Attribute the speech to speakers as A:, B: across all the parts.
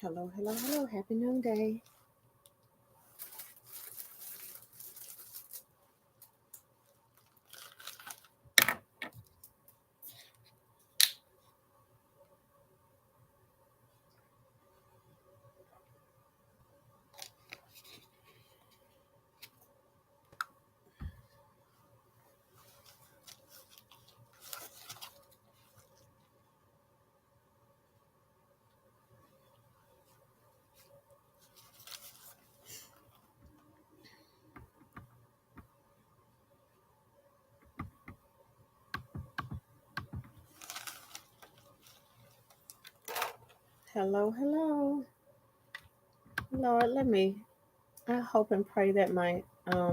A: Hello, hello, hello. Happy noonday. Hello, hello. Lord, I hope and pray that my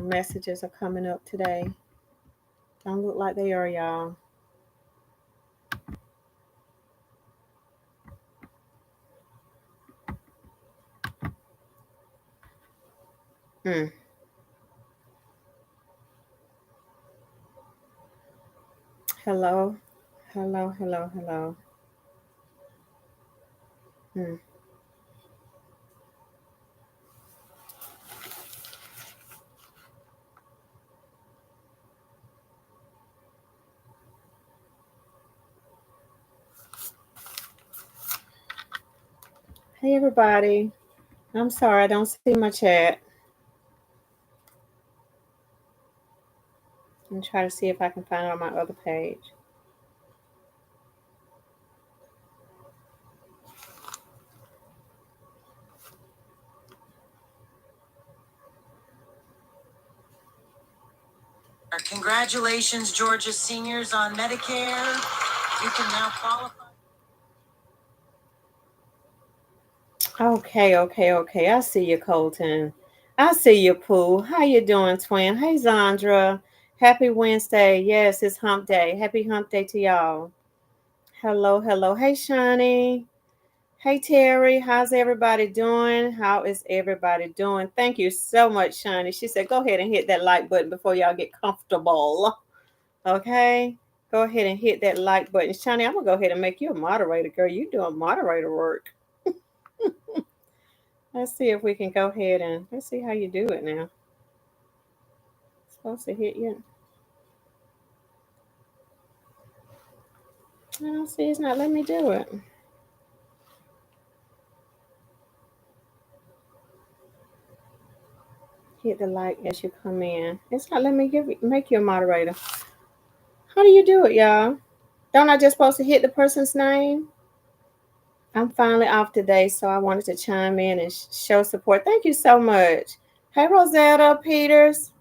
A: messages are coming up today. Don't look like they are, y'all. Hmm. Hello, hello, hello, hello. Hmm. Hey, everybody. I'm sorry, I don't see my chat. I'm trying to see if I can find it on my other page.
B: Congratulations, Georgia seniors on Medicare. You can now qualify.
A: Okay. I see you, Colton. I see you, Pooh. How you doing, twin? Hey, Zandra. Happy Wednesday. Yes, it's hump day. Happy hump day to y'all. Hello, hello. Hey, Shani. Hey, Terry. How's everybody doing? How is everybody doing? Thank you so much, Shani. She said, go ahead and hit that like button before y'all get comfortable. Okay? Go ahead and hit that like button. Shani, I'm going to go ahead and make you a moderator, girl. You doing moderator work. Let's see if we can go ahead and let's see how you do it now. It's supposed to hit you. I don't see it's not letting me do it. Hit the like as you come in. It's not letting me make you a moderator. How do you do it, y'all? Don't I just supposed to hit the person's name? I'm finally off today, so I wanted to chime in and show support. Thank you so much. Hey, Rosetta Peters.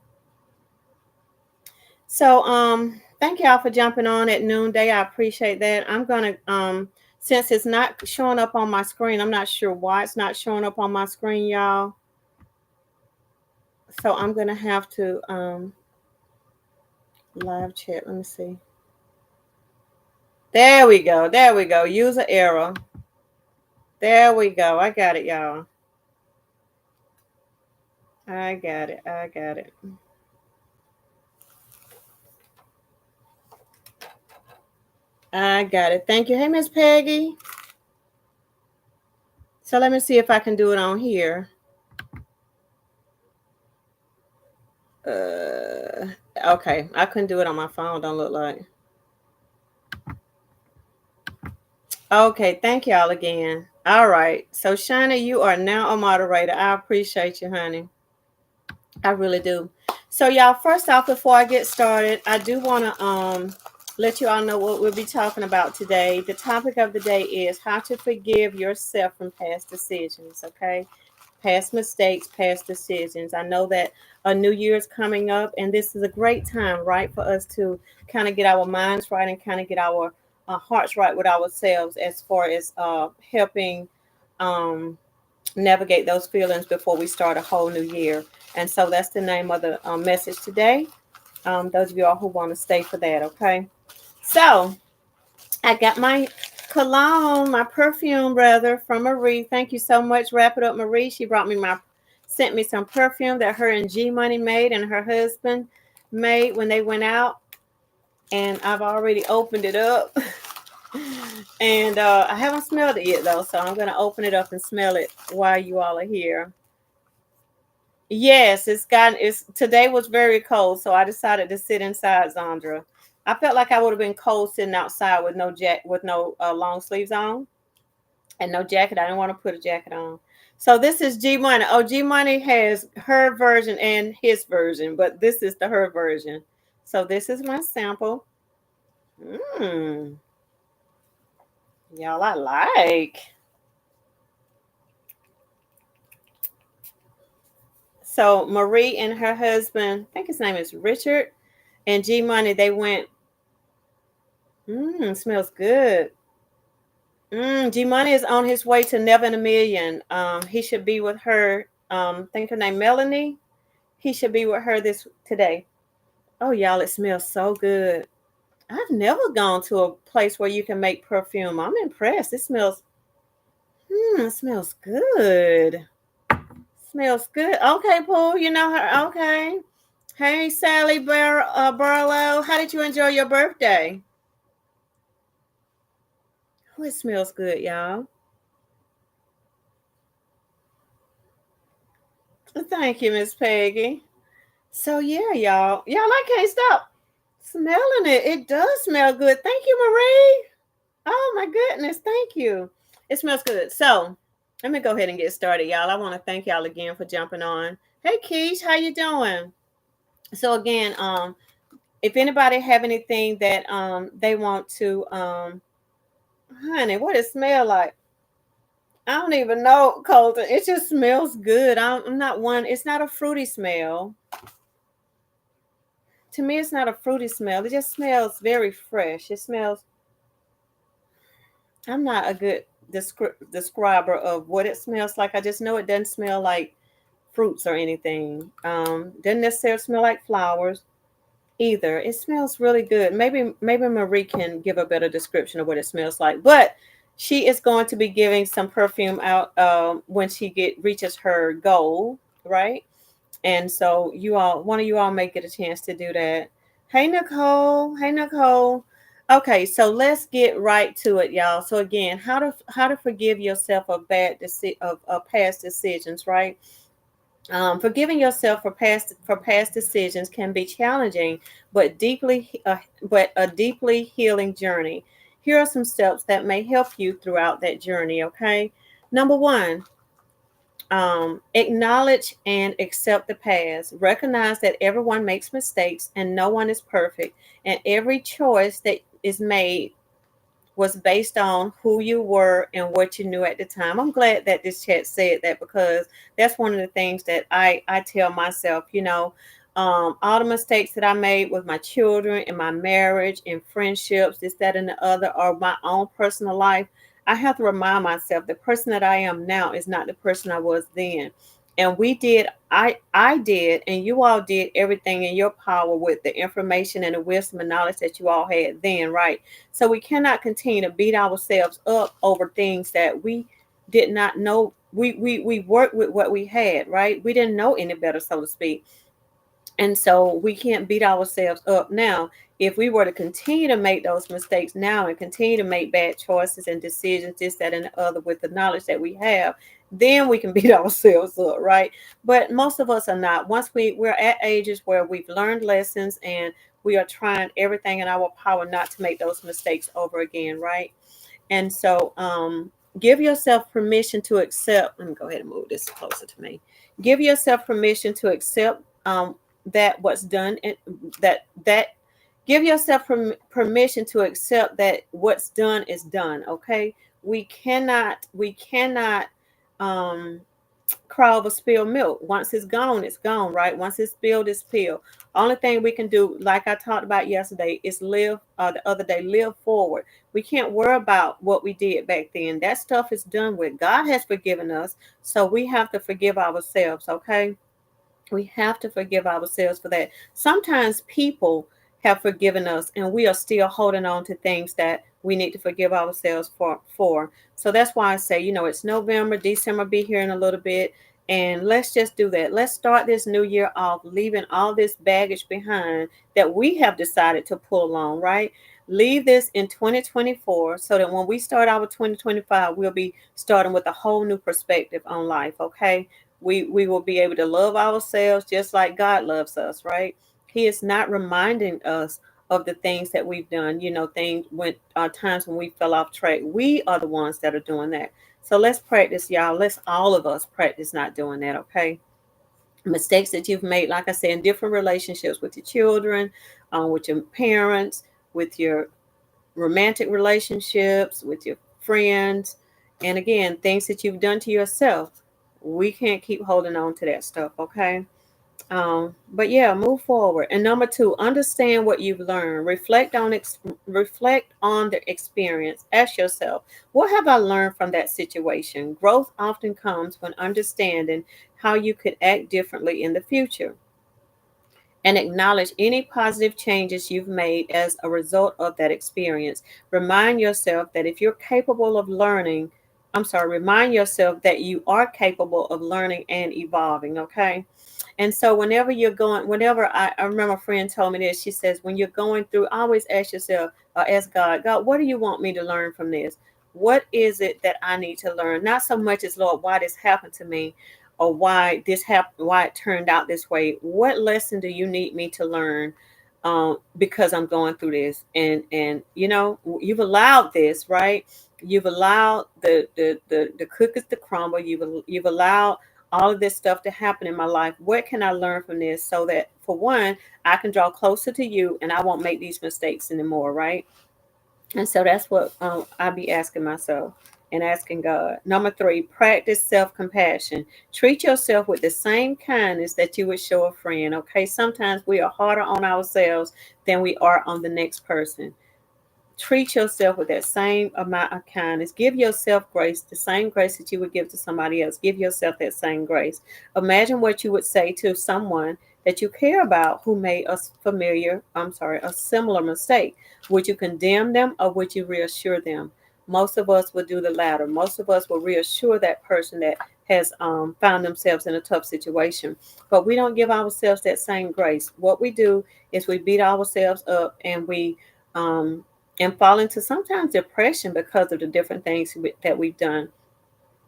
A: So, thank y'all for jumping on at noonday. I appreciate that. I'm gonna, since it's not showing up on my screen, I'm not sure why it's not showing up on my screen, y'all. So I'm gonna have to live chat. Let me see. There we go. There we go. User error. There we go. I got it, y'all. I got it. I got it. I got it. Thank you. Hey, Miss Peggy. So let me see if I can do it on here. Okay. I couldn't do it on my phone. Don't look like. Okay. Thank y'all again. All right. So Shana, you are now a moderator. I appreciate you, honey. I really do. So y'all, first off, before I get started, I do want to let you all know what we'll be talking about today. The topic of the day is how to forgive yourself from past decisions. Okay, past mistakes, past decisions. I know that a new year is coming up, and this is a great time, right, for us to kind of get our minds right and kind of get our hearts right with ourselves as far as helping um, navigate those feelings before we start a whole new year. And so that's the name of the message today. Those of y'all who want to stay for that, okay? So I got my cologne, my perfume, rather, from Marie. Thank you so much. Wrap it up, Marie. She sent me some perfume that her and G Money made and her husband made when they went out. And I've already opened it up. And I haven't smelled it yet though, so I'm gonna open it up and smell it while you all are here. Yes, it's today was very cold, so I decided to sit inside, Zandra. I felt like I would have been cold sitting outside with no long sleeves on and no jacket. I didn't want to put a jacket on. So this is G Money. Oh, G Money has her version and his version, but this is the her version. So this is my sample. Mmm. Y'all, I like. So Marie and her husband, I think his name is Richard, and G Money, they went, smells good. G Money is on his way to Never in a Million. He should be with her. I think her name Melanie. He should be with her this today. Oh, y'all, it smells so good. I've never gone to a place where you can make perfume. I'm impressed. It smells good. Smells good. Okay, Paul, you know her. Okay. Hey, Sally Barlow, how did you enjoy your birthday? Oh, it smells good, y'all. Thank you, Miss Peggy. So yeah, y'all, I can't stop smelling it. It does smell good. Thank you, Marie. Oh my goodness, thank you. It smells good. So let me go ahead and get started, y'all. I want to thank y'all again for jumping on. Hey, Keish, how you doing? So again, if anybody have anything that they want to honey, what it smell like? I don't even know, Colton. It just smells good. I'm not one. It's not a fruity smell. To me, it's not a fruity smell. It just smells very fresh. It smells. I'm not a good describer of what it smells like. I just know it doesn't smell like fruits or anything. Doesn't necessarily smell like flowers either. It smells really good. Maybe Marie can give a better description of what it smells like. But she is going to be giving some perfume out when she reaches her goal, right? And so one of you all may get a chance to do that. Hey Nicole. Hey Nicole. Okay, so let's get right to it, y'all. So again, how to forgive yourself of past decisions, right? Forgiving yourself for past decisions can be challenging, but a deeply healing journey. Here are some steps that may help you throughout that journey. Okay, number one, acknowledge and accept the past. Recognize that everyone makes mistakes and no one is perfect, and every choice that is made was based on who you were and what you knew at the time. I'm glad that this chat said that because that's one of the things that I tell myself, all the mistakes that I made with my children and my marriage and friendships, this, that, and the other, or my own personal life. I have to remind myself the person that I am now is not the person I was then. And I did, and you all did everything in your power with the information and the wisdom and knowledge that you all had then, right? So we cannot continue to beat ourselves up over things that we did not know. We worked with what we had, right? We didn't know any better, so to speak. And so we can't beat ourselves up now. If we were to continue to make those mistakes now and continue to make bad choices and decisions, this, that, and the other with the knowledge that we have, then we can beat ourselves up, right? But most of us are not. Once we're at ages where we've learned lessons and we are trying everything in our power not to make those mistakes over again, right? And so give yourself permission to accept. Let me go ahead and move this closer to me. Give yourself permission to accept that what's done and that give yourself permission to accept that what's done is done. Okay, we cannot um cry over spilled milk. Once it's gone, right? Once it's spilled, it's spilled. Only thing we can do, like I talked about yesterday, is the other day, live forward. We can't worry about what we did back then. That stuff is done with. God has forgiven us, so we have to forgive ourselves. Okay, we have to forgive ourselves for that. Sometimes people have forgiven us and we are still holding on to things that we need to forgive ourselves for. So that's why I say, it's November, December be here in a little bit. And let's just do that. Let's start this new year off leaving all this baggage behind that we have decided to pull along, right? Leave this in 2024 so that when we start our 2025, we'll be starting with a whole new perspective on life, okay? We will be able to love ourselves just like God loves us, right? He is not reminding us of the things that we've done, things when times when we fell off track. We are the ones that are doing that. So let's practice, y'all. Let's all of us practice not doing that, okay? Mistakes that you've made, like I said, in different relationships with your children, with your parents, with your romantic relationships, with your friends, and again, things that you've done to yourself. We can't keep holding on to that stuff, okay? But yeah, move forward. And number two, understand what you've learned. Reflect on the experience. Ask yourself, what have I learned from that situation? Growth often comes when understanding how you could act differently in the future, and acknowledge any positive changes you've made as a result of that experience. Remind yourself that if you're capable of learning, remind yourself that you are capable of learning and evolving, okay? And so whenever I remember a friend told me this, she says, when you're going through, always ask yourself, ask God, what do you want me to learn from this? What is it that I need to learn? Not so much as, Lord, why this happened to me, or why this happened, why it turned out this way. What lesson do you need me to learn? Because I'm going through this, and you've allowed this, right? You've allowed the cookies to crumble. You've allowed all of this stuff to happen in my life. What can I learn from this so that, for one, I can draw closer to you and I won't make these mistakes anymore, right? And so that's what I'll be asking myself and asking God. Number three, practice self compassion. Treat yourself with the same kindness that you would show a friend. Okay, sometimes we are harder on ourselves than we are on the next person. Treat yourself with that same amount of kindness. Give yourself grace, the same grace that you would give to somebody else. Give yourself that same grace. Imagine what you would say to someone that you care about who made a similar mistake. Would you condemn them or would you reassure them? Most of us would do the latter. Most of us will reassure that person that has found themselves in a tough situation. But we don't give ourselves that same grace. What we do is we beat ourselves up, um, and fall into sometimes depression because of the different things that we've done.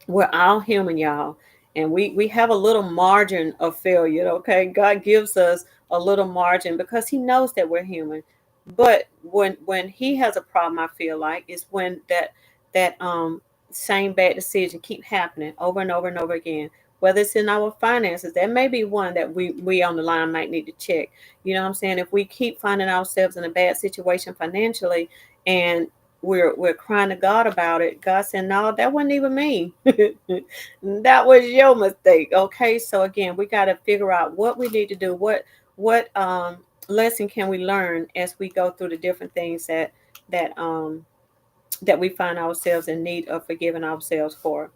A: We're all human, y'all, and we have a little margin of failure. Okay, God gives us a little margin because He knows that we're human. But when He has a problem, I feel like is when that same bad decision keep happening over and over and over again. Whether it's in our finances, that may be one that we on the line might need to check. You know what I'm saying? If we keep finding ourselves in a bad situation financially, and we're crying to God about it, God said, no, that wasn't even me. That was your mistake. Okay. So again, we got to figure out what we need to do. What lesson can we learn as we go through the different things that um that we find ourselves in need of forgiving ourselves for.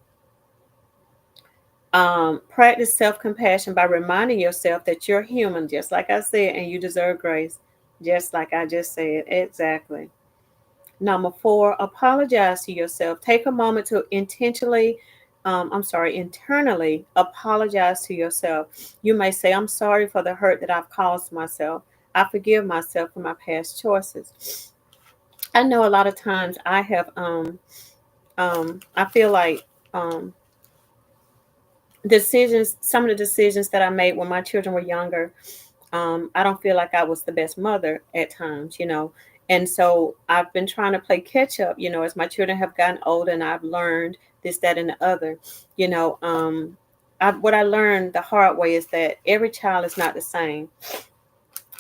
A: Practice self-compassion by reminding yourself that you're human, just like I said, and you deserve grace, just like I just said. Exactly. Number four, apologize to yourself. Take a moment to internally apologize to yourself. You may say, I'm sorry for the hurt that I've caused myself. I forgive myself for my past choices. I know a lot of times I feel like um, some of the decisions that I made when my children were younger, I don't feel like I was the best mother at times. And so I've been trying to play catch up, as my children have gotten older and I've learned this, that, and the other. You know, what I learned the hard way is that every child is not the same.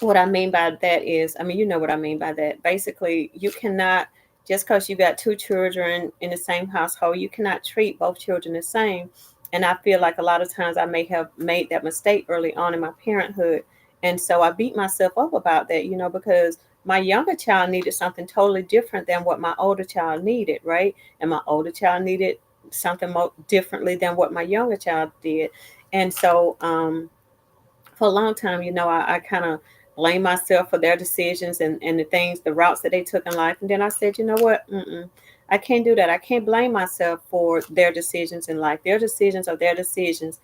A: What I mean by that is, you know what I mean by that. Basically, you cannot, just because you got two children in the same household, you cannot treat both children the same. And I feel like a lot of times I may have made that mistake early on in my parenthood. And so I beat myself up about that, because my younger child needed something totally different than what my older child needed, right? And my older child needed something more differently than what my younger child did. And so, for a long time, I kind of blame myself for their decisions and the routes that they took in life. And then I said, you know what? I can't do that. I can't blame myself for their decisions in life. Their decisions are their decisions.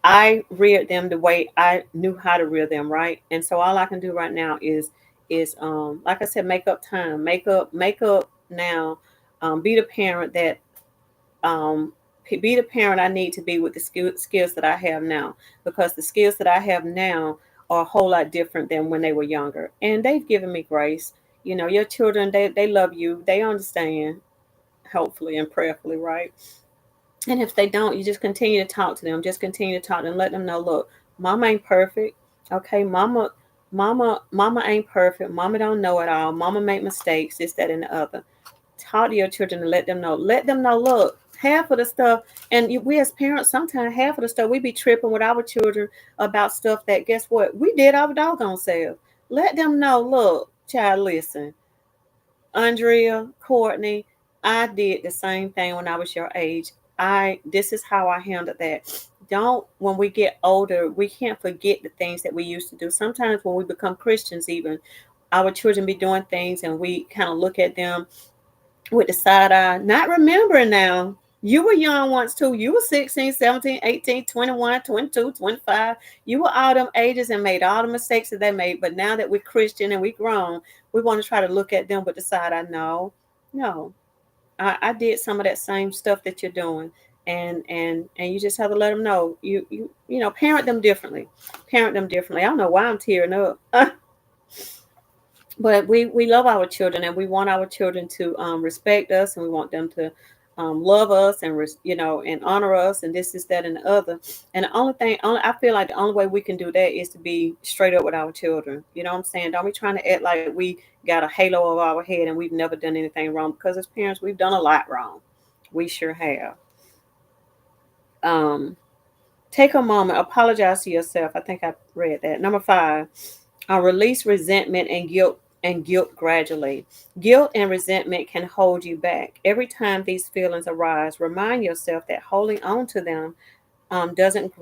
A: I reared them the way I knew how to rear them, right? And so all I can do right now is is like I said, make up time, make up now. Be the parent that um, be the parent I need to be with the skills that I have now, because the skills that I have now are a whole lot different than when they were younger. And they've given me grace. You know, your children, they love you, they understand, hopefully and prayerfully, right? And if they don't, you just continue to talk to them. Just continue to talk to them. Let them know, look, mama ain't perfect. Okay, mama ain't perfect. Mama don't know it all. Mama make mistakes, this, that, and the other. Talk to your children and let them know. Let them know, look, half of the stuff, and we as parents, sometimes half of the stuff we be tripping with our children about stuff that, guess what, we did our doggone self. Let them know, look, child, listen, Andrea, Courtney, I did the same thing when I was your age. This is how I handled that. Don't, when we get older, we can't forget the things that we used to do. Sometimes when we become Christians, even our children be doing things and we kind of look at them with the side eye, not remembering now. You were young once too. You were 16, 17, 18, 21, 22, 25. You were all them ages and made all the mistakes that they made. But now that we're Christian and we grown, we want to try to look at them with the side eye. No, no. I did some of that same stuff that you're doing. And you just have to let them know. You know, parent them differently. Parent them differently. I don't know why I'm tearing up. But we love our children, and we want our children to respect us, and we want them to love us, and and honor us, and this is that and the other. And the only I feel like the only way we can do that is to be straight up with our children. You know what I'm saying? Don't be trying to act like we got a halo over our head and we've never done anything wrong, because as parents we've done a lot wrong. We sure have. um Take a moment, apologize to yourself. I think I read that. Number 5, release resentment and guilt gradually. Guilt and resentment can hold you back. Every time these feelings arise, remind yourself that holding on to them doesn't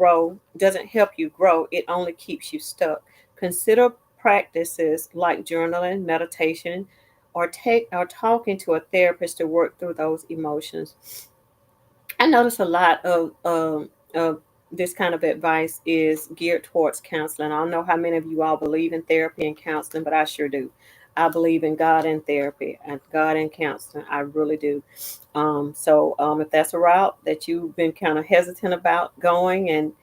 A: help you grow. It only keeps you stuck. Consider practices like journaling, meditation, or talking to a therapist to work through those emotions. I notice a lot of this kind of advice is geared towards counseling. I don't know how many of you all believe in therapy and counseling, but I sure do. I believe in God and therapy and God and counseling. I really do. So if that's a route that you've been kind of hesitant about going, and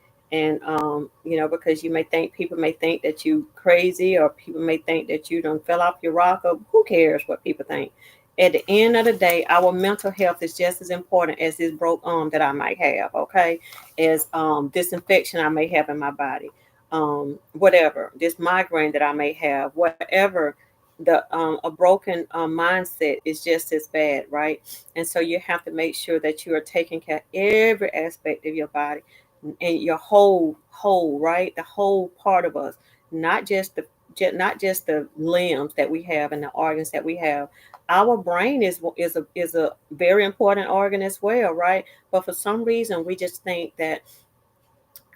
A: because you may think people may think that you crazy, or people may think that you don't fell off your rock, or who cares what people think. At the end of the day, our mental health is just as important as this broke arm that I might have, okay? As this infection I may have in my body, whatever, this migraine that I may have, whatever. The A broken mindset is just as bad, right? And so you have to make sure that you are taking care of every aspect of your body and your whole, right? The whole part of us, not just the limbs that we have and the organs that we have. Our brain is a very important organ as well, right? But for some reason we just think that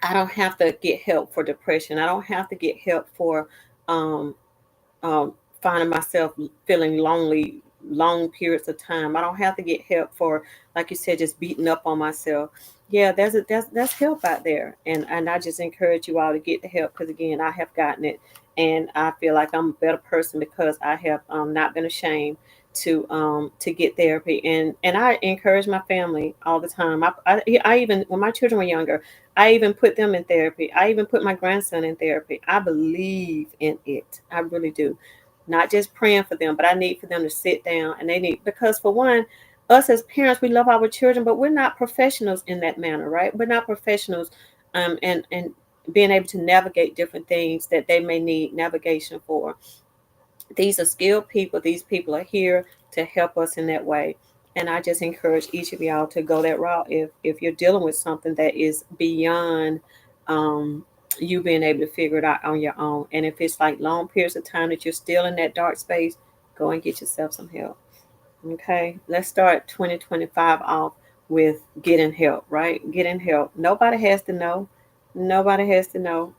A: I don't have to get help for depression. I don't have to get help for um, finding myself feeling lonely long periods of time. I don't have to get help for, like you said, just beating up on myself. Yeah, that's help out there, and I just encourage you all to get the help, because again, I have gotten it, and I feel like I'm a better person because I have not been ashamed to get therapy, and I encourage my family all the time. I even, when my children were younger, I even put them in therapy. I even put my grandson in therapy. I believe in it. I really do. Not just praying for them, but I need for them to sit down, and they need, because for one, us as parents, we love our children, but we're not professionals in that manner, right? We're not professionals, and being able to navigate different things that they may need navigation for. These are skilled people. These people are here to help us in that way. And I just encourage each of y'all to go that route if you're dealing with something that is beyond um, you being able to figure it out on your own. And if it's like long periods of time that you're still in that dark space, go and get yourself some help. Okay, let's start 2025 off with getting help, right? Getting help. Nobody has to know. Nobody has to know.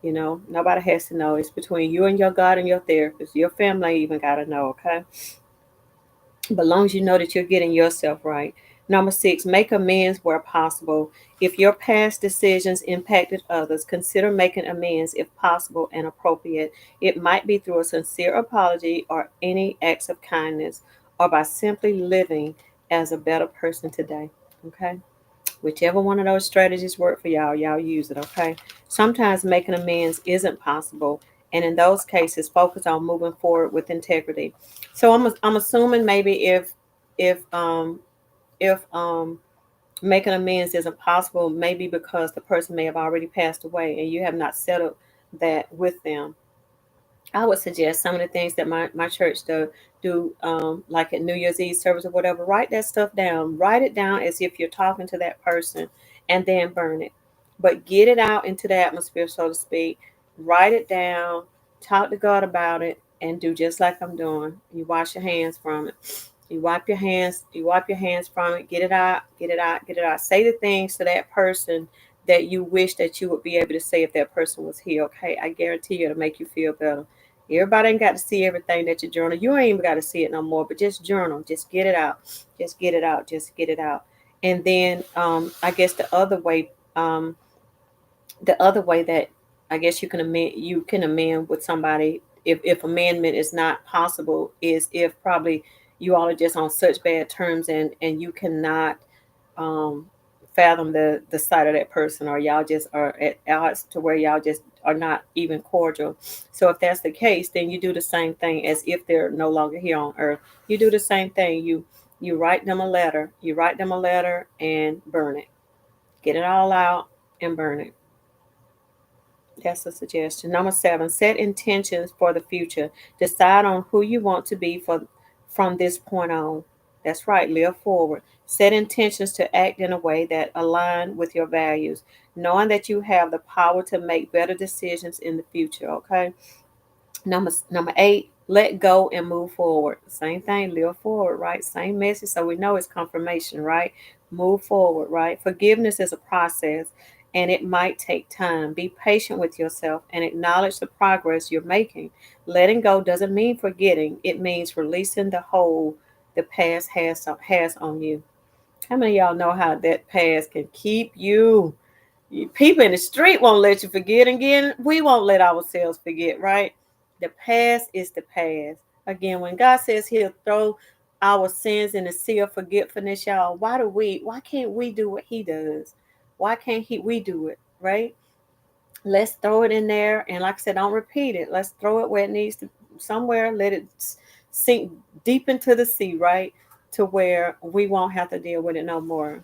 A: Nobody has to know. It's between you and your God and your therapist. Your family even got to know, okay? But long as you know that you're getting yourself right, Number 6, make amends where possible. If your past decisions impacted others, consider making amends if possible and appropriate. It might be through a sincere apology or any acts of kindness or by simply living as a better person today. Okay? Whichever one of those strategies work for y'all, y'all use it, okay? Sometimes making amends isn't possible, and in those cases, focus on moving forward with integrity. So I'm assuming maybe if making amends isn't possible, maybe because the person may have already passed away and you have not settled that with them. I would suggest some of the things that my church do, like at New Year's Eve service or whatever. Write that stuff down. Write it down as if you're talking to that person, and then burn it. But get it out into the atmosphere, so to speak. Write it down. Talk to God about it, and do just like I'm doing. You wash your hands from it. You wipe your hands. You wipe your hands from it. Get it out. Get it out. Get it out. Say the things to that person that you wish that you would be able to say if that person was here. Okay, I guarantee you it'll make you feel better. Everybody ain't got to see everything that you journal. You ain't even got to see it no more, but just journal. Just get it out. Just get it out. Just get it out. And then I guess the other way that I guess you can amend with somebody if amendment is not possible is if probably you all are just on such bad terms and you cannot um, fathom the sight of that person, or y'all just are at odds to where y'all just are not even cordial. So if that's the case, then you do the same thing as if they're no longer here on earth. You do the same thing. You write them a letter. You write them a letter and burn it. Get it all out and burn it. That's a suggestion. Number 7, set intentions for the future. Decide on who you want to be from this point on. That's right, live forward. Set intentions to act in a way that align with your values, knowing that you have the power to make better decisions in the future, okay? Number 8, let go and move forward. Same thing, live forward, right? Same message. So we know it's confirmation, right? Move forward, right? Forgiveness is a process and it might take time. Be patient with yourself and acknowledge the progress you're making. Letting go doesn't mean forgetting, it means releasing the hold the past has on you. How many of y'all know how that past can keep you? People in the street won't let you forget. Again, we won't let ourselves forget, right? The past is the past. Again, when God says he'll throw our sins in the sea of forgetfulness, y'all, why can't we do what he does? Why can't we do it, right? Let's throw it in there. And like I said, don't repeat it. Let's throw it where it needs to, somewhere, let it sink deep into the sea, right? To where we won't have to deal with it no more.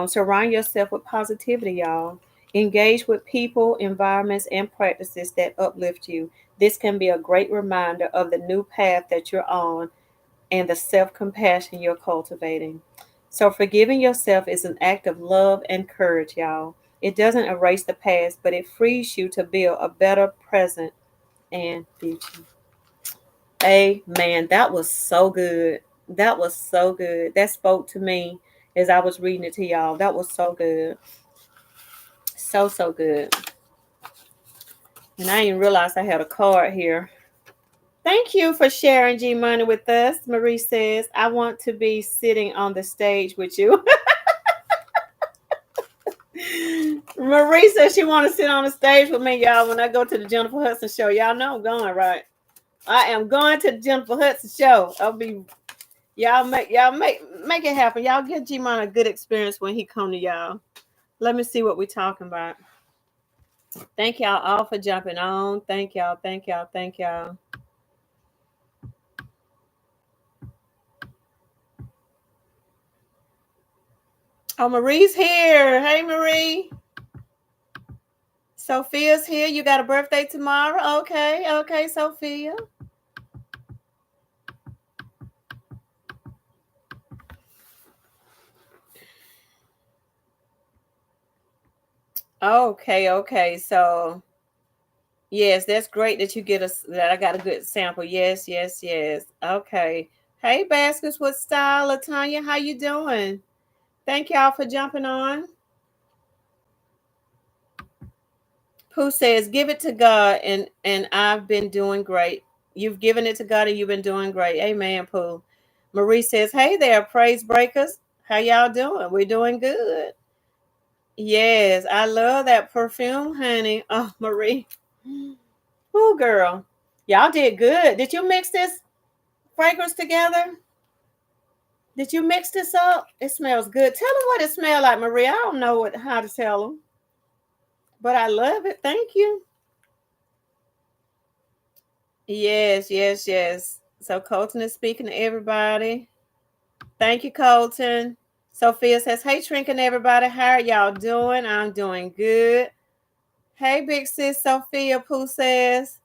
A: Surround yourself with positivity, y'all. Engage with people, environments, and practices that uplift you. This can be a great reminder of the new path that you're on and the self compassion you're cultivating. So, forgiving yourself is an act of love and courage, y'all. It doesn't erase the past, but it frees you to build a better present and future. Amen. That was so good. That was so good. That spoke to me as I was reading it to y'all. That was so good. So, so good. And I didn't realize I had a card here. Thank you for sharing G Money with us. Marie says, I want to be sitting on the stage with you. Marie says she want to sit on the stage with me, y'all, when I go to the Jennifer Hudson show. Y'all know I'm going, right? I am going to the Jennifer Hudson show. Y'all make it happen. Y'all give G Money a good experience when he come to y'all. Let me see what we talking about. Thank y'all all for jumping on. Thank y'all. Thank y'all. Thank y'all. Oh, Marie's here. Hey, Marie. Sophia's here. You got a birthday tomorrow? Okay. Okay, Sophia. Okay. Okay. So, yes, that's great that you get us that I got a good sample. Yes. Yes. Yes. Okay. Hey, Baskets with Style. Latanya, how you doing? Thank y'all for jumping on. Pooh says, "Give it to God, and I've been doing great. You've given it to God, and you've been doing great. Amen, Pooh." Marie says, "Hey there, praise breakers. How y'all doing? We're doing good. Yes, I love that perfume, honey. Oh, Marie. Oh, girl. Y'all did good. Did you mix this fragrance together? Did you mix this up? It smells good. Tell them what it smells like, Marie. I don't know how to tell them, but I love it. Thank you. Yes, yes, yes. So Colton is speaking to everybody. Thank you, Colton. Sophia says, "Hey, Trinket, everybody. How are y'all doing? I'm doing good." Hey, big sis Sophia Pooh says,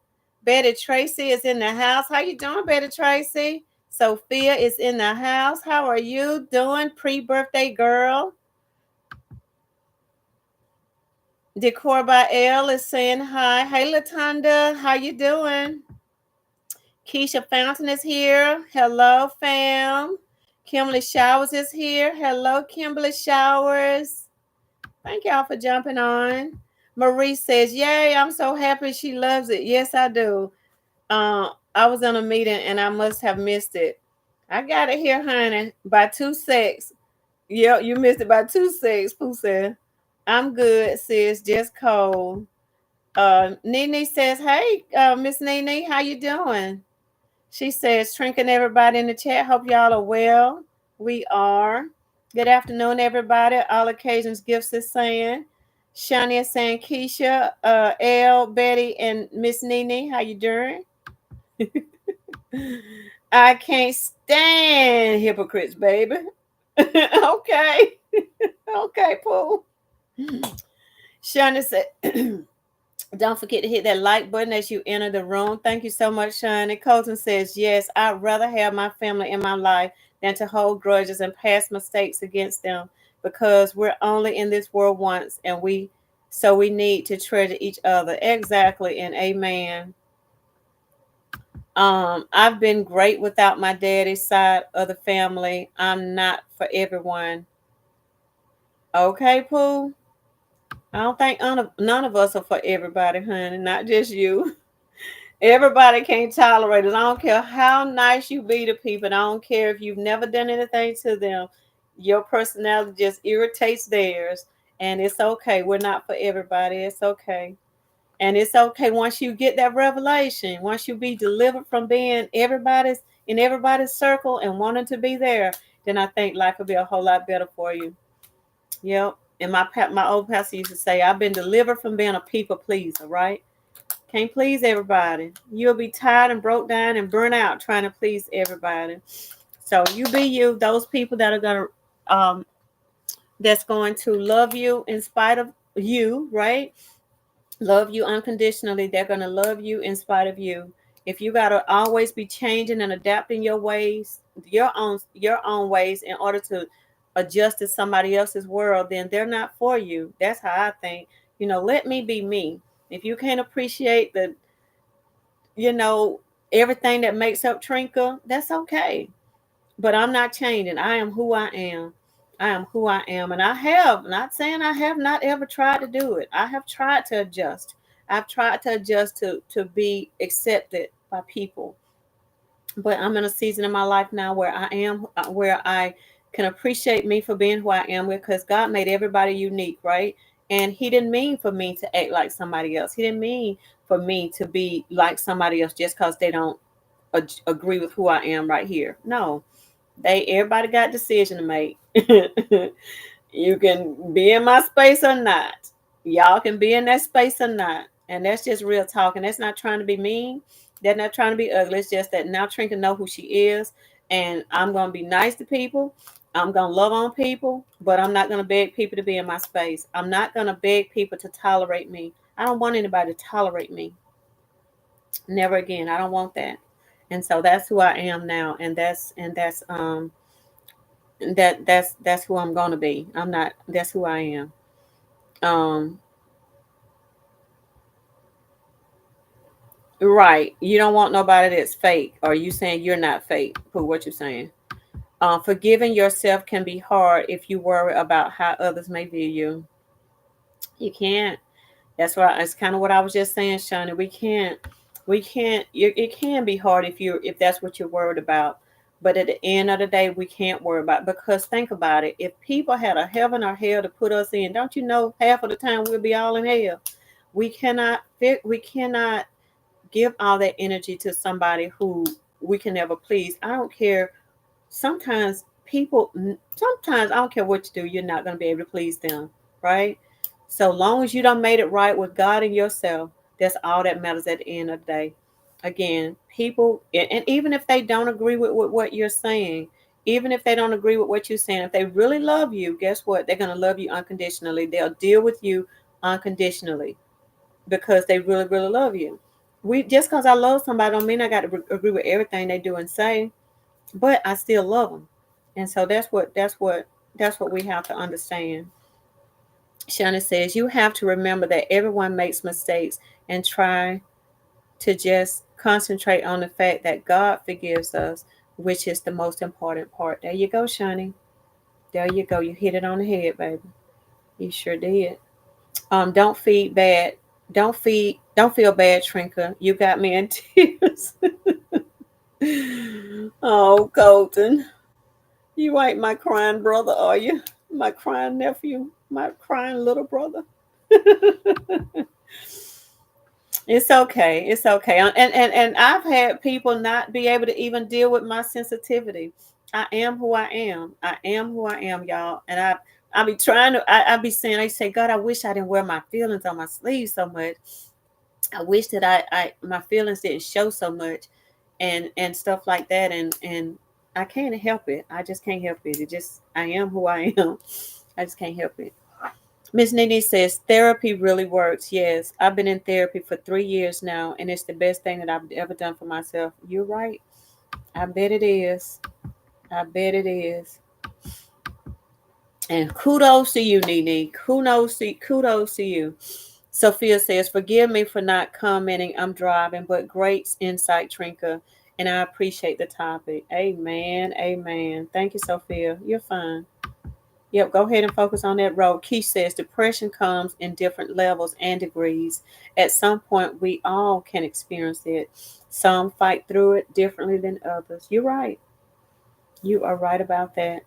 A: "Betty Tracy is in the house. How you doing, Betty Tracy?" Sophia is in the house. How are you doing, pre-birthday girl? Decor by L is saying hi. Hey, Latanda. How you doing? Keisha Fountain is here. Hello, fam. Kimberly Showers is here. Hello, Kimberly Showers. Thank y'all for jumping on. Marie says, "Yay, I'm so happy she loves it." Yes, I do. I was in a meeting and I must have missed it. I got it here, honey, by 2-6. Yeah, you missed it by 2-6, Pooh said. I'm good, sis. Just cold. Nene says, "Hey, Miss Nene, how you doing?" She says, "Shrinking everybody in the chat. Hope y'all are well." We are. Good afternoon, everybody. All occasions gifts is saying. Shania is saying, "Keisha, Elle, Betty, and Miss Nene, how you doing?" I can't stand hypocrites, baby. Okay. Okay, Pooh. Shania said, "Don't forget to hit that like button as you enter the room." Thank you so much, Shani. Colton says, "Yes, I'd rather have my family in my life than to hold grudges and past mistakes against them because we're only in this world once and we need to treasure each other." Exactly, and amen. I've been great without my daddy's side of the family. I'm not for everyone. Okay, Pooh. I don't think none of us are for everybody, honey. Not just you. Everybody can't tolerate it. I don't care how nice you be to people. I don't care if you've never done anything to them. Your personality just irritates theirs. And it's okay. We're not for everybody. It's okay. And it's okay once you get that revelation, once you be delivered from being everybody's in everybody's circle and wanting to be there, then I think life will be a whole lot better for you. Yep. And my old pastor used to say, "I've been delivered from being a people pleaser," right? Can't please everybody. You'll be tired and broke down and burnt out trying to please everybody. So you be you. Those people that are that's going to love you in spite of you, right? Love you unconditionally. They're gonna love you in spite of you. If you gotta always be changing and adapting your ways, your own ways in order to adjust to somebody else's world, then they're not for you. That's how I think. Let me be me. If you can't appreciate you know, everything that makes up Trinka, that's okay. But I'm not changing. I am who I am. I am who I am. And I have, not saying I have not ever tried to do it. I have tried to adjust. I've tried to adjust to be accepted by people. But I'm in a season in my life now where where I can appreciate me for being who I am because God made everybody unique, right? And He didn't mean for me to act like somebody else. He didn't mean for me to be like somebody else just because they don't agree with who I am right here. No, everybody got a decision to make. You can be in my space or not. Y'all can be in that space or not. And that's just real talk. And that's not trying to be mean. They're not trying to be ugly. It's just that now Trinka know who she is. And I'm gonna be nice to people. I'm gonna love on people, but I'm not gonna beg people to be in my space. I'm not gonna beg people to tolerate me. I don't want anybody to tolerate me. Never again. I don't want that. And so that's who I am now. And that's who I'm gonna be. I'm not That's who I am. Um right. You don't want nobody that's fake. Or you saying you're not fake? For what you're saying. Forgiving yourself can be hard if you worry about how others may view you. You can't. That's why it's kind of what I was just saying, Shani. We can't. It can be hard if that's what you're worried about. But at the end of the day, we can't worry about it, because think about it. If people had a heaven or hell to put us in, don't you know half of the time we'll be all in hell? We cannot give all that energy to somebody who we can never please. I don't care. Sometimes I don't care what you do, you're not going to be able to please them, right? So long as you don't made it right with God and yourself, that's all that matters at the end of the day. Again, people, and even if they don't agree with what you're saying, even if they don't agree with what you're saying, if they really love you, guess what? They're going to love you unconditionally. They'll deal with you unconditionally because they really, really love you. We just because I love somebody don't mean I got to agree with everything they do and say, but I still love them. And so that's what we have to understand. Shannon says you have to remember that everyone makes mistakes and try to just concentrate on the fact that God forgives us, which is the most important part. There you go, Shani. There you go. You hit it on the head, baby. You sure did. Don't feed bad. Don't feel bad, Trinka. You got me in tears. Oh, Colton. You ain't my crying brother, are you? My crying nephew, my crying little brother. It's okay. It's okay. And I've had people not be able to even deal with my sensitivity. I am who I am. I am who I am, y'all. And I be trying to I be saying, I say, God, I wish I didn't wear my feelings on my sleeve so much. I wish that I my feelings didn't show so much and stuff like that. And I can't help it. I just can't help it. It just I am who I am. I just can't help it. Miss Nene says therapy really works. Yes, I've been in therapy for 3 years now, and it's the best thing that I've ever done for myself. You're right. I bet it is. I bet it is. And kudos to you, Nene. Kudos to you. Sophia says, forgive me for not commenting. I'm driving, but great insight, Trinka. And I appreciate the topic. Amen. Amen. Thank you, Sophia. You're fine. Yep, go ahead and focus on that road. Keith says depression comes in different levels and degrees. At some point, we all can experience it. Some fight through it differently than others. You're right. You are right about that.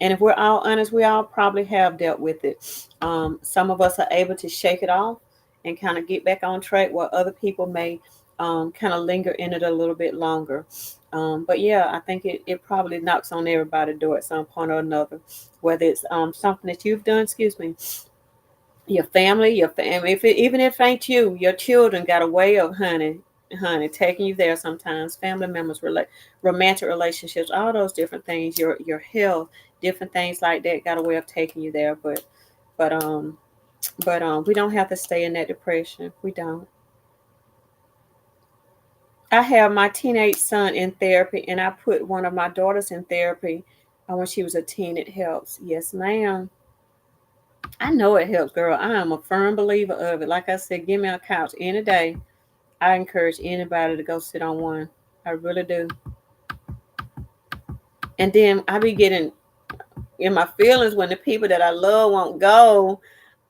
A: And if we're all honest, we all probably have dealt with it. Some of us are able to shake it off and kind of get back on track, while other people may kind of linger in it a little bit longer. But yeah, I think it probably knocks on everybody's door at some point or another, whether it's something that you've done, excuse me, your family, even if it ain't you, your children got a way of, honey, taking you there sometimes. Family members, romantic relationships, all those different things, your health, different things like that got a way of taking you there. But we don't have to stay in that depression. We don't. I have my teenage son in therapy, and I put one of my daughters in therapy when she was a teen. It helps. Yes, ma'am. I know it helps, girl. I am a firm believer of it. Like I said, give me a couch any day. I encourage anybody to go sit on one. I really do. And then I be getting in my feelings when the people that I love won't go.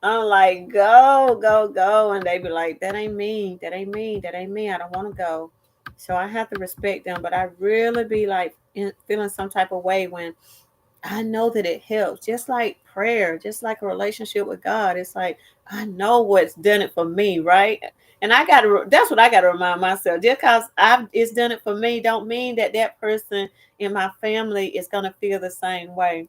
A: I'm like, go, go, go. And they be like, that ain't me. That ain't me. That ain't me. I don't want to go. So I have to respect them. But I really be like feeling some type of way when I know that it helps. Just like prayer, just like a relationship with God. It's like, I know what's done it for me, right? And that's what I got to remind myself. Just because it's done it for me, don't mean that that person in my family is going to feel the same way.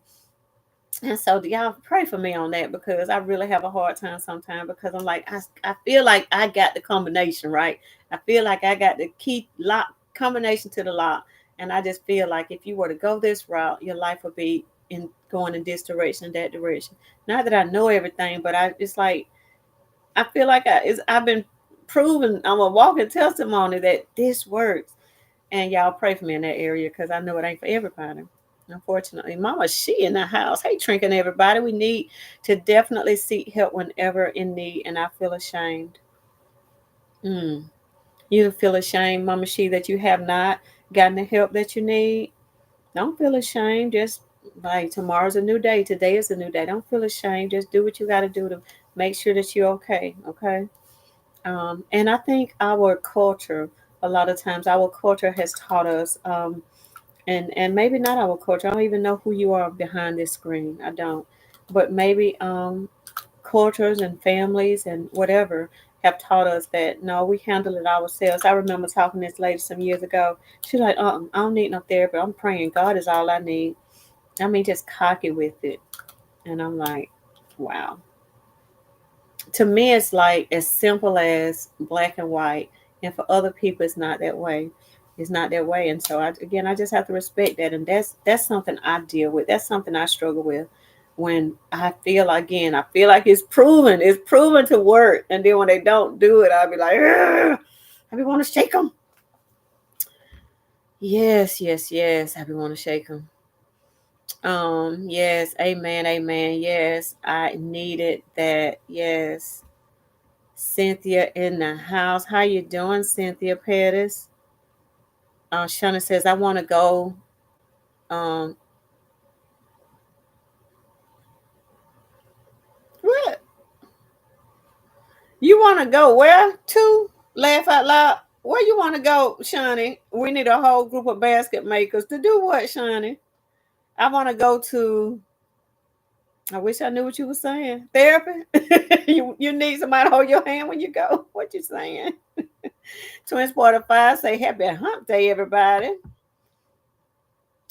A: And so y'all pray for me on that, because I really have a hard time sometimes, because I'm like, I feel like I got the combination, right? I feel like I got the key lock combination to the lock. And I just feel like if you were to go this route, your life would be in going in this direction, that direction. Not that I know everything, but it's like I feel like I've been proven, I'm a walking testimony that this works. And y'all pray for me in that area, because I know it ain't for everybody. Unfortunately, Mama, she in the house. Hey, Trinking, everybody. We need to definitely seek help whenever in need. And I feel ashamed. Mm. You feel ashamed, Mama, she, that you have not gotten the help that you need. Don't feel ashamed. Just like tomorrow's a new day. Today is a new day. Don't feel ashamed. Just do what you got to do to make sure that you're okay. Okay. And I think our culture, a lot of times, our culture has taught us. and maybe not our culture. I don't even know who you are behind this screen. I don't. But maybe cultures and families and whatever have taught us that no, we handle it ourselves. I remember talking to this lady some years ago. She's like, I don't need no therapy. I'm praying. God is all I need. I mean, just cocky with it. And I'm like, wow. To me, it's like as simple as black and white. And for other people, it's not that way. It's not that way. And so, I just have to respect that. And that's something I deal with. That's something I struggle with. When I feel like it's proven to work. And then when they don't do it, I'll be like, "Ugh." I be want to shake them. Yes, yes, yes. I be want to shake them. Yes, amen, amen. Yes, I needed that. Yes. Cynthia in the house. How you doing, Cynthia Pettis? Shauna says, I want to go. Um, what? You want to go where to? Laugh out loud. Where you want to go, Shawnee? We need a whole group of basket makers to do what, Shawnee? I want to go to. I wish I knew what you were saying. Therapy. you need somebody to hold your hand when you go. What you saying? Twins Quarter Five say happy hump day, everybody.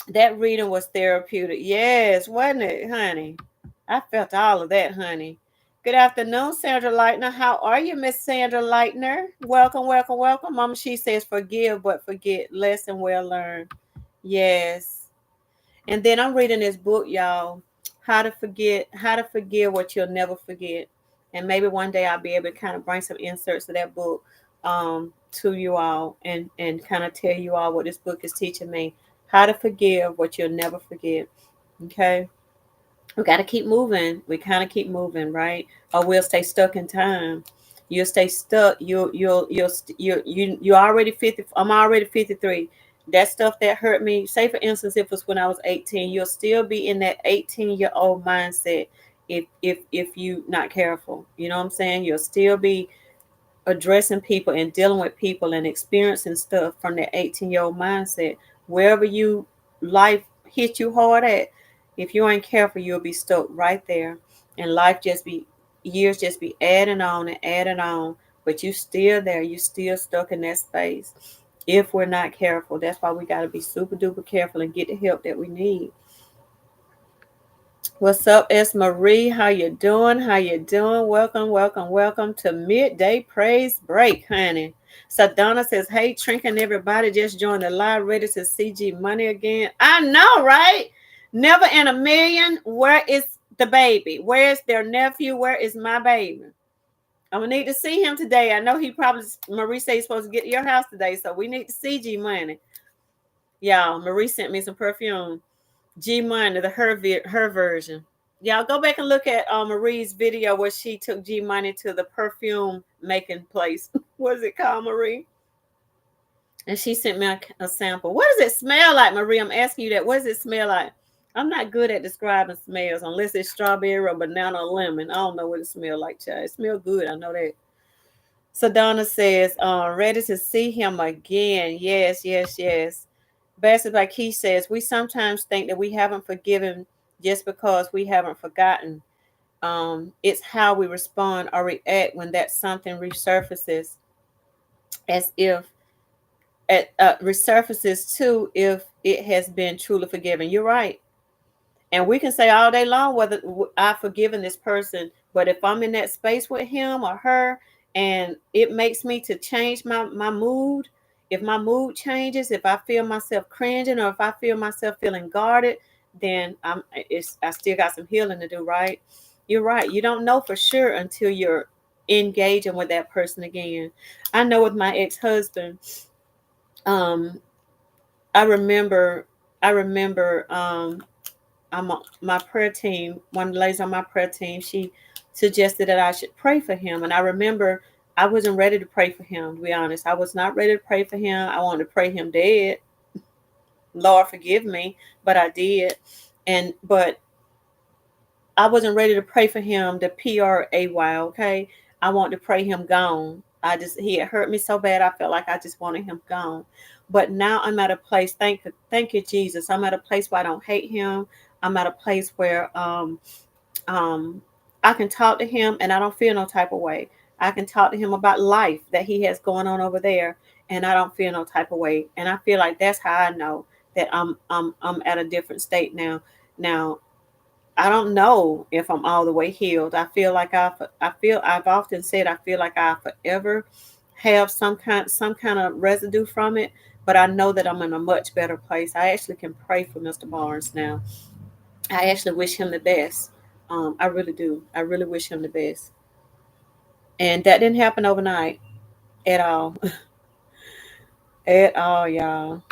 A: That reading was therapeutic. Yes, wasn't it, honey? I felt all of that, honey. Good afternoon, Sandra Lightner. How are you, Miss Sandra Lightner? Welcome, welcome, welcome. Mama, she says forgive but forget. Lesson well learned. Yes. And then I'm reading this book, y'all. How to forgive what you'll never forget. And maybe one day I'll be able to kind of bring some inserts of that book to you all and kind of tell you all what this book is teaching me. How to forgive what you'll never forget. Okay. We got to keep moving. We kind of keep moving, right? Or we'll stay stuck in time. You'll stay stuck. You already 50. I'm already 53. That stuff that hurt me. Say for instance, if it was when I was 18, you'll still be in that 18-year-old mindset if you not careful. You know what I'm saying? You'll still be addressing people and dealing with people and experiencing stuff from that 18-year-old mindset. Wherever you life hit you hard at, if you ain't careful, you'll be stuck right there. And life just be years just be adding on and adding on. But you still there, you still stuck in that space. If we're not careful. That's why we gotta be super duper careful and get the help that we need. What's up, S. Marie? How you doing? How you doing? Welcome, welcome, welcome to Midday Praise Break, honey. So Donna says, hey, Trinket, everybody just joined the live, ready to see G Money again. I know, right? Never in a million. Where is the baby? Where's their nephew? Where is my baby? I'm gonna need to see him today. I know he probably Marie said he's supposed to get to your house today, so we need to see G Money. Y'all, Marie sent me some perfume. G Money, her version. Y'all go back and look at Marie's video where she took G Money to the perfume making place. What is it called, Marie? And she sent me a sample. What does it smell like, Marie? I'm asking you that. What does it smell like? I'm not good at describing smells unless it's strawberry or banana or lemon. I don't know what it smells like, child. It smells good. I know that. So Donna says, ready to see him again. Yes, yes, yes. Bassett by Key says, we sometimes think that we haven't forgiven just because we haven't forgotten. It's how we respond or react when that something resurfaces, as if it resurfaces too if it has been truly forgiven. You're right. And we can say all day long whether I've forgiven this person, but if I'm in that space with him or her and it makes me to change my mood, if my mood changes, if I feel myself cringing or if I feel myself feeling guarded, then I still got some healing to do, right? You're right. You don't know for sure until you're engaging with that person again. I know with my ex-husband, um, I remember my prayer team, one of the ladies on my prayer team, she suggested that I should pray for him. And I remember I wasn't ready to pray for him, to be honest. I was not ready to pray for him. I wanted to pray him dead. Lord forgive me, but I did. But I wasn't ready to pray for him, the PRAY, okay? I wanted to pray him gone. He had hurt me so bad, I felt like I just wanted him gone. But now I'm at a place, thank you, Jesus. I'm at a place where I don't hate him. I'm at a place where um, I can talk to him and I don't feel no type of way. I can talk to him about life that he has going on over there, and I don't feel no type of way. And I feel like that's how I know that I'm at a different state now. Now I don't know if I'm all the way healed. I feel I've often said I feel like I forever have some kind of residue from it, but I know that I'm in a much better place. I actually can pray for Mr. Barnes now. I actually wish him the best. I really do. I really wish him the best. And that didn't happen overnight at all. At all, y'all.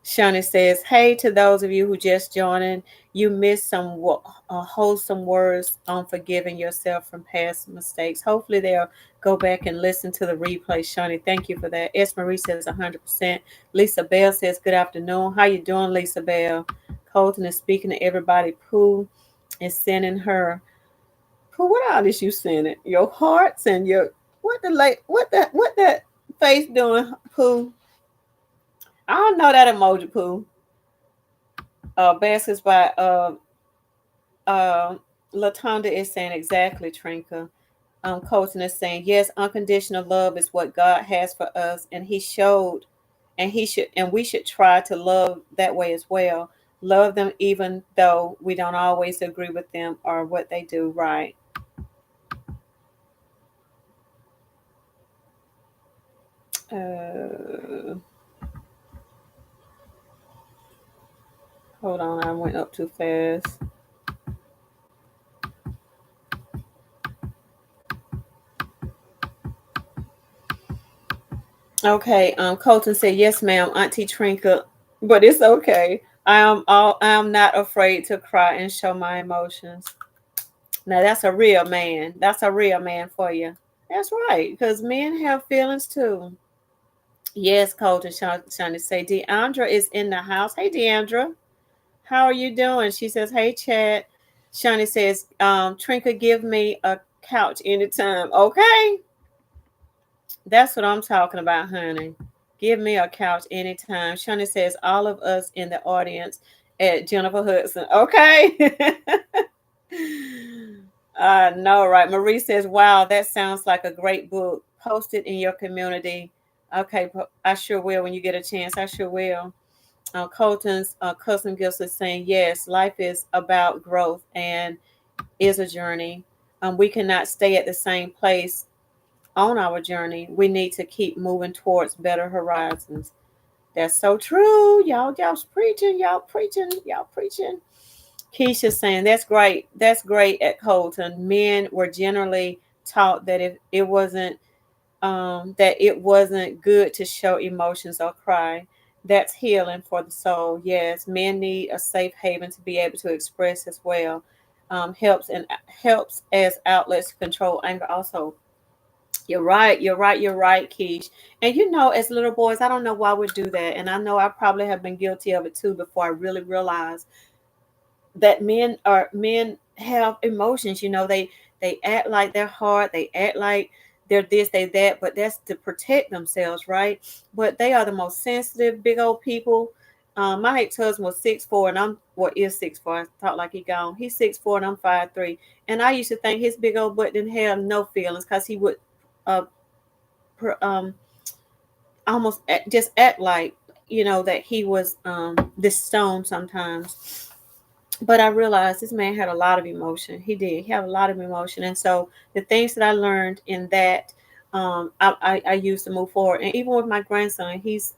A: Shawnee says, "Hey to those of you who just joining, you missed some wholesome words on forgiving yourself from past mistakes. Hopefully they'll go back and listen to the replay." Shawnee, thank you for that. S. Marie says 100%. Lisa Bell says, "Good afternoon. How you doing, Lisa Bell?" Colton is speaking to everybody. Pooh is sending her. Pooh, what all is you sending? Your hearts and your what that face doing, Pooh? I don't know that emoji, Pooh. Baskets by uh, Latonda is saying exactly, Trinka. Colton is saying yes, unconditional love is what God has for us, and He showed, and we should try to love that way as well. Love them even though we don't always agree with them or what they do. Right. Uh, Hold on, I went up too fast. Okay, Colton said, "Yes, ma'am, Auntie Trinka, but it's okay. I am not afraid to cry and show my emotions." Now that's a real man. That's a real man for you. That's right, because men have feelings too. Yes, Colton trying to say Deandra is in the house. Hey, Deandra, how are you doing? She says, "Hey, Chad." Shani says, "Trinka, give me a couch anytime." Okay, that's what I'm talking about, honey. Give me a couch anytime. Shani says, "All of us in the audience at Jennifer Hudson." Okay. No, right. Marie says, "Wow, that sounds like a great book. Post it in your community." Okay, I sure will when you get a chance. I sure will. Colton's custom gifts is saying, "Yes, life is about growth and is a journey. We cannot stay at the same place on our journey. We need to keep moving towards better horizons." That's so true. Y'all's preaching. Y'all preaching. Y'all preaching. Keisha saying, "That's great. That's great at Colton. Men were generally taught that if it wasn't that it wasn't good to show emotions or cry. That's healing for the soul. Yes, men need a safe haven to be able to express as well. Helps as outlets to control anger also." You're right. You're right. You're right, Keish. And as little boys, I don't know why we do that. And I know I probably have been guilty of it too before I really realized that men have emotions. They act like they're hard. They act like they're this, they that, but that's to protect themselves, right? But they are the most sensitive, big old people. My ex-husband was 6'4", and is 6'4". I thought like he gone. He's 6'4", and I'm 5'3". And I used to think his big old butt didn't have no feelings because he would uh, um, almost just act like that he was this stone sometimes. But I realized this man had a lot of emotion. He did. He had a lot of emotion, and so the things that I learned in that, I used to move forward. And even with my grandson, he's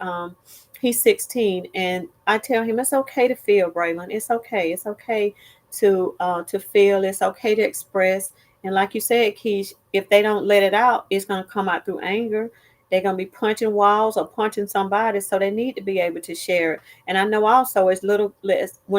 A: 16, and I tell him it's okay to feel, Braylon. It's okay. It's okay to feel. It's okay to express. And like you said, Keish, if they don't let it out, it's gonna come out through anger. They're gonna be punching walls or punching somebody, so they need to be able to share it. And I know also when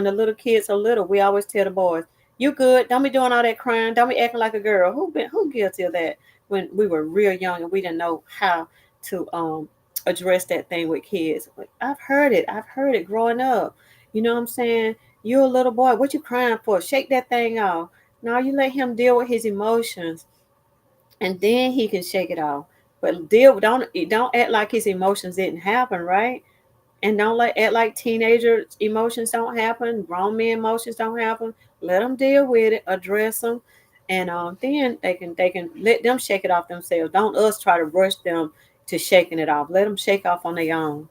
A: the little kids are little, we always tell the boys, "You good? Don't be doing all that crying. Don't be acting like a girl." Who guilty of that when we were real young and we didn't know how to address that thing with kids? I've heard it. I've heard it growing up. You know what I'm saying? You're a little boy. What you crying for? Shake that thing off. No, you let him deal with his emotions, and then he can shake it off. But don't act like his emotions didn't happen, right? And don't act like teenager emotions don't happen. Grown men emotions don't happen. Let them deal with it, address them, and then they can let them shake it off themselves. Don't us try to rush them to shaking it off. Let them shake off on their own.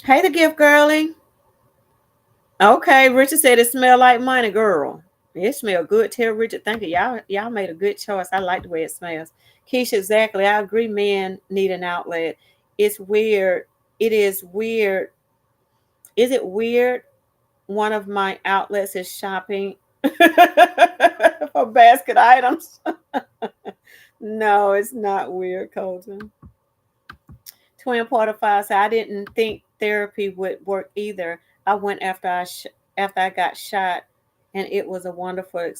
A: Hey, the gift girlie. Okay, Richard said it smelled like money, girl. It smelled good. Tell Richard, thank you. Y'all made a good choice. I like the way it smells. Keisha, exactly. I agree. Men need an outlet. It's weird. It is weird. Is it weird? One of my outlets is shopping for basket items. No, it's not weird, Colton. Twin Porter 5 said, I didn't think therapy would work either. I went after I got shot, and it was a wonderful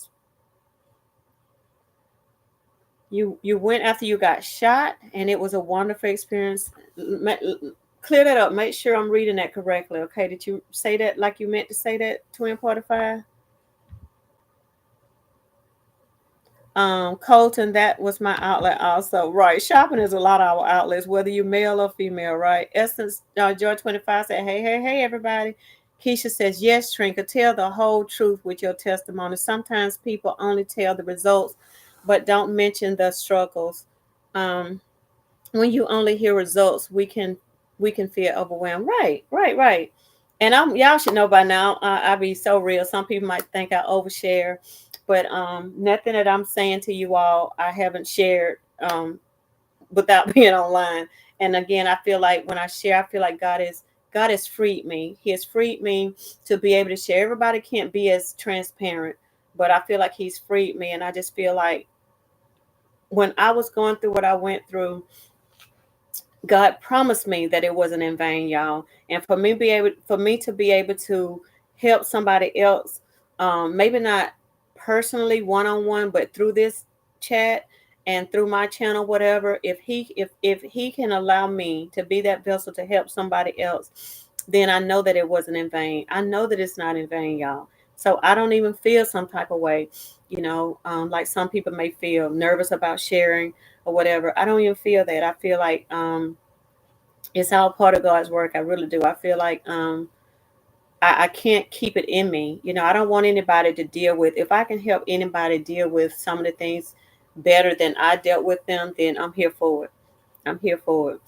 A: you went after you got shot, and it was a wonderful experience. Clear that up. Make sure I'm reading that correctly. Okay, did you say that like you meant to say that, Twin Porter 5? Colton, that was my outlet also. Right. Shopping is a lot of our outlets, whether you're male or female, right? Essence, Joy 25 said, hey, everybody. Keisha says, yes, Trinka, tell the whole truth with your testimony. Sometimes people only tell the results, but don't mention the struggles. Um, when you only hear results, we can feel overwhelmed. Right. And y'all should know by now, I be so real. Some people might think I overshare, but nothing that I'm saying to you all I haven't shared without being online. And again, I feel like when I share, I feel like God has freed me. He has freed me to be able to share. Everybody can't be as transparent, but I feel like He's freed me, and I just feel like when I was going through what I went through, God promised me that it wasn't in vain, y'all. And for me to be able to help somebody else, maybe not personally one on one, but through this chat and through my channel, whatever, if he can allow me to be that vessel to help somebody else, then I know that it wasn't in vain. I know that it's not in vain, y'all. So I don't even feel some type of way, like some people may feel nervous about sharing or whatever. I don't even feel that. I feel like it's all part of God's work. I really do. I feel like I can't keep it in me. I don't want anybody to deal with. If I can help anybody deal with some of the things better than I dealt with them, then I'm here for it. I'm here for it.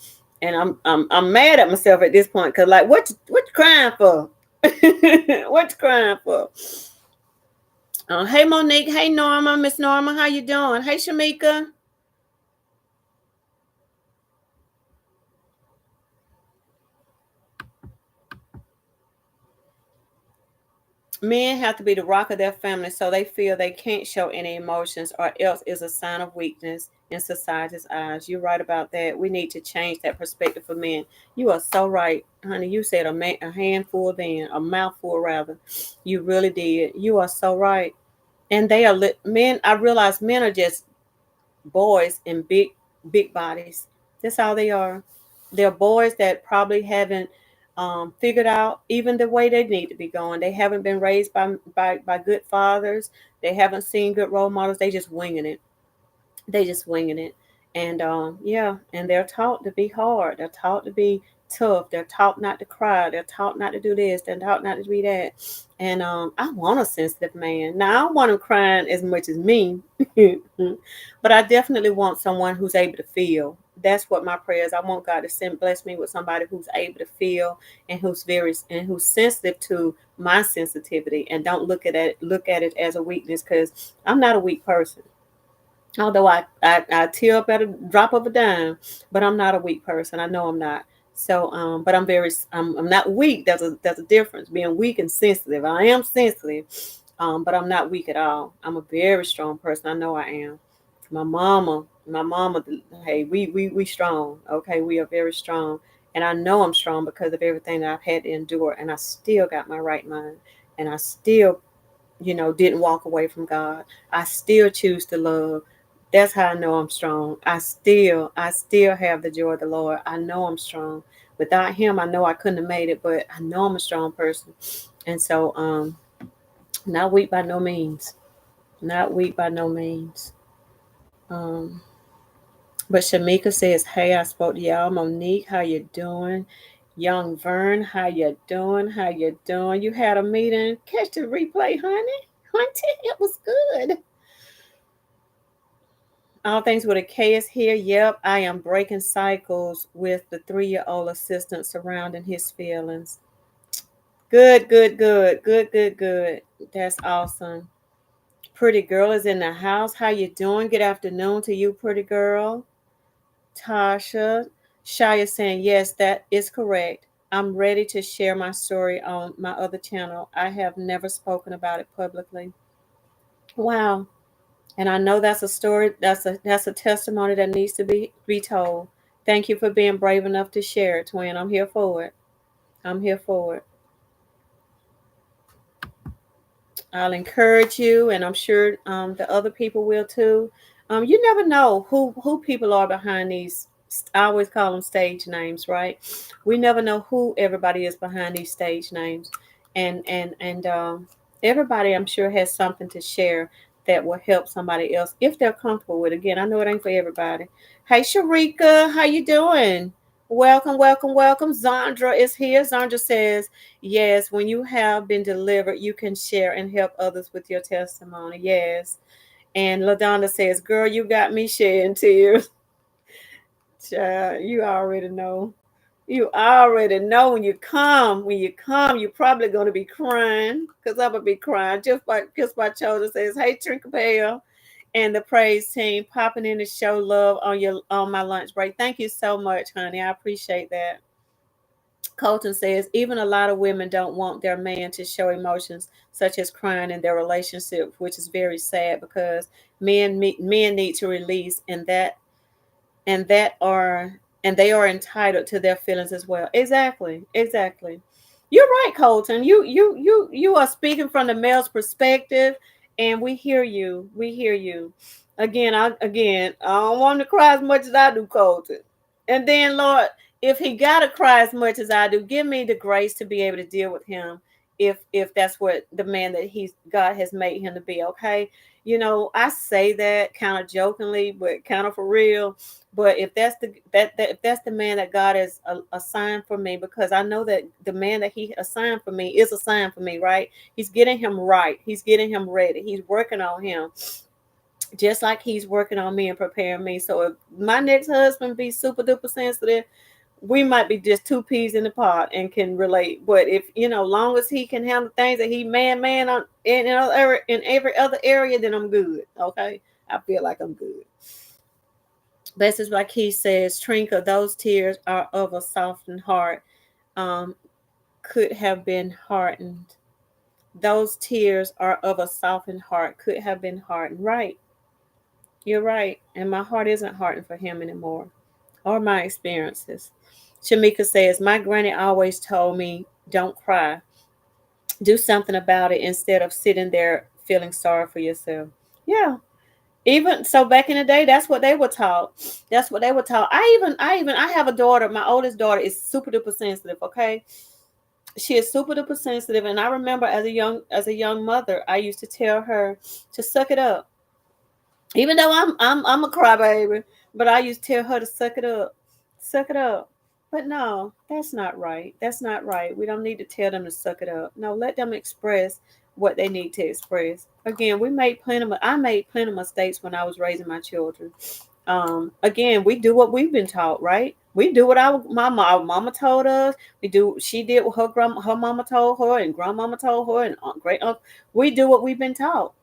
A: And I'm mad at myself at this point because like what you crying for? What you crying for? Hey Monique, hey Norma, Miss Norma, how you doing? Hey Shamika. Men have to be the rock of their family so they feel they can't show any emotions or else is a sign of weakness in society's eyes. You're right about that. We need to change that perspective for men. You are so right, honey. You said a handful then, a mouthful rather. You really did. You are so right. And they are men. I realize men are just boys in big bodies. That's all they are. They're boys that probably haven't figured out even the way they need to be going. They haven't been raised by good fathers. They haven't seen good role models. They just winging it. They just winging it. And yeah, and they're taught to be hard. They're taught to be tough. They're taught not to cry. They're taught not to do this. They're taught not to be that. And I want a sensitive man. Now I don't want him crying as much as me, but I definitely want someone who's able to feel. That's what my prayer is. I want God to bless me with somebody who's able to feel and who's sensitive to my sensitivity and don't look at it as a weakness because I'm not a weak person. Although I tear up at a drop of a dime, but I'm not a weak person. I know I'm not. So, but I'm not weak. There's a difference. Being weak and sensitive. I am sensitive, but I'm not weak at all. I'm a very strong person. I know I am. My mama. Hey, we strong. Okay, we are very strong, and I know I'm strong because of everything that I've had to endure, and I still got my right mind, and I still, didn't walk away from God. I still choose to love. That's how I know I'm strong. I still have the joy of the Lord. I know I'm strong. Without him, I know I couldn't have made it, but I know I'm a strong person. And so not weak by no means. Not weak by no means. Um But Shamika says, "Hey, I spoke to y'all. Monique, how you doing? Young Vern, how you doing? How you doing? You had a meeting? Catch the replay, honey. Hunty, it was good. All things with a K is here. Yep, I am breaking cycles with the 3-year-old assistant surrounding his feelings. Good, good, good, good, good, good. That's awesome. Pretty girl is in the house. How you doing? Good afternoon to you, pretty girl. Tasha. Shaya saying, yes, that is correct. I'm ready to share my story on my other channel. I have never spoken about it publicly. Wow. And I know that's a story, that's a testimony that needs to be told. Thank you for being brave enough to share it, twin. I'm here for it. I'm here for it. I'll encourage you, and I'm sure the other people will too. You never know who people are behind these. I always call them stage names, right? We never know who everybody is behind these stage names, and everybody, I'm sure, has something to share that will help somebody else if they're comfortable with it. Again, I know it ain't for everybody. Hey, Sharika, how you doing? Welcome, welcome, welcome. Zandra is here. Zandra says, yes, when you have been delivered, you can share and help others with your testimony. Yes. And LaDonda says, girl, you got me shedding tears. Child, you already know. You already know when you come, you're probably gonna be crying. Cause I'm gonna be crying. Just by Chosen says, hey Trinkapel and the praise team popping in to show love on my lunch break. Thank you so much, honey. I appreciate that. Colton says, even a lot of women don't want their man to show emotions such as crying in their relationship, which is very sad because men need to release, and they are entitled to their feelings as well. Exactly, exactly. You're right, Colton. You are speaking from the male's perspective, and we hear you. We hear you. Again, I don't want him to cry as much as I do, Colton. And then, Lord, if he gotta cry as much as I do, give me the grace to be able to deal with him. If that's what the man that God has made him to be. Okay, I say that kind of jokingly, but kind of for real. But if that's if that's the man that God has assigned for me, because I know that the man that He assigned for me is assigned for me, right? He's getting him right. He's getting him ready. He's working on him, just like He's working on me and preparing me. So if my next husband be super duper sensitive, we might be just two peas in the pot and can relate. But if long as he can handle things that he man on in every other area, then I'm good. Okay, I feel like I'm good. This is like he says, Trinka, those tears are of a softened heart. Um, could have been hardened. Those tears are of a softened heart. Could have been hardened. Right. You're right. And my heart isn't hardened for him anymore or my experiences. Shamika says, my granny always told me, don't cry. Do something about it instead of sitting there feeling sorry for yourself. Yeah. Even so, back in the day, that's what they were taught. That's what they were taught. I have a daughter. My oldest daughter is super duper sensitive. Okay, she is super duper sensitive, and I remember as a young mother, I used to tell her to suck it up. Even though I'm a crybaby, but I used to tell her to suck it up. But no, that's not right. That's not right. We don't need to tell them to suck it up. No, let them express what they need to express. Again, I made plenty of mistakes when I was raising my children. Again, we do what we've been taught, right? We do what our mama told us. She did what her mama told her, and grandmama told her, and great uncle. We do what we've been taught.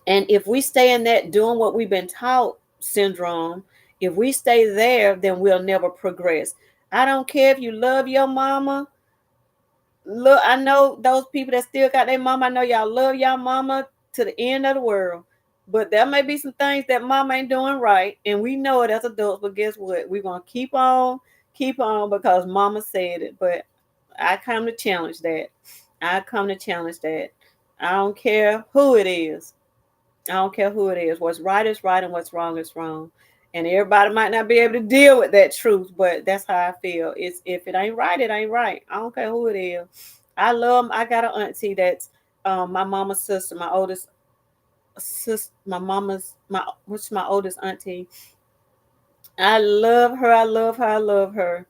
A: And if we stay in that doing what we've been taught syndrome, if we stay there, then we'll never progress. I don't care if you love your mama. Look, I know those people that still got their mama. I know y'all love y'all mama to the end of the world. But there may be some things that mama ain't doing right. And we know it as adults. But guess what? We're going to keep on because mama said it. But I come to challenge that. I come to challenge that. I don't care who it is. I don't care who it is. What's right is right and what's wrong is wrong. And everybody might not be able to deal with that truth, but that's how I feel. It's if it ain't right, it ain't right. I don't care who it is. I got an auntie that's my mama's sister, my oldest sister, my mama's my which is my oldest auntie. I love her. I love her. I love her.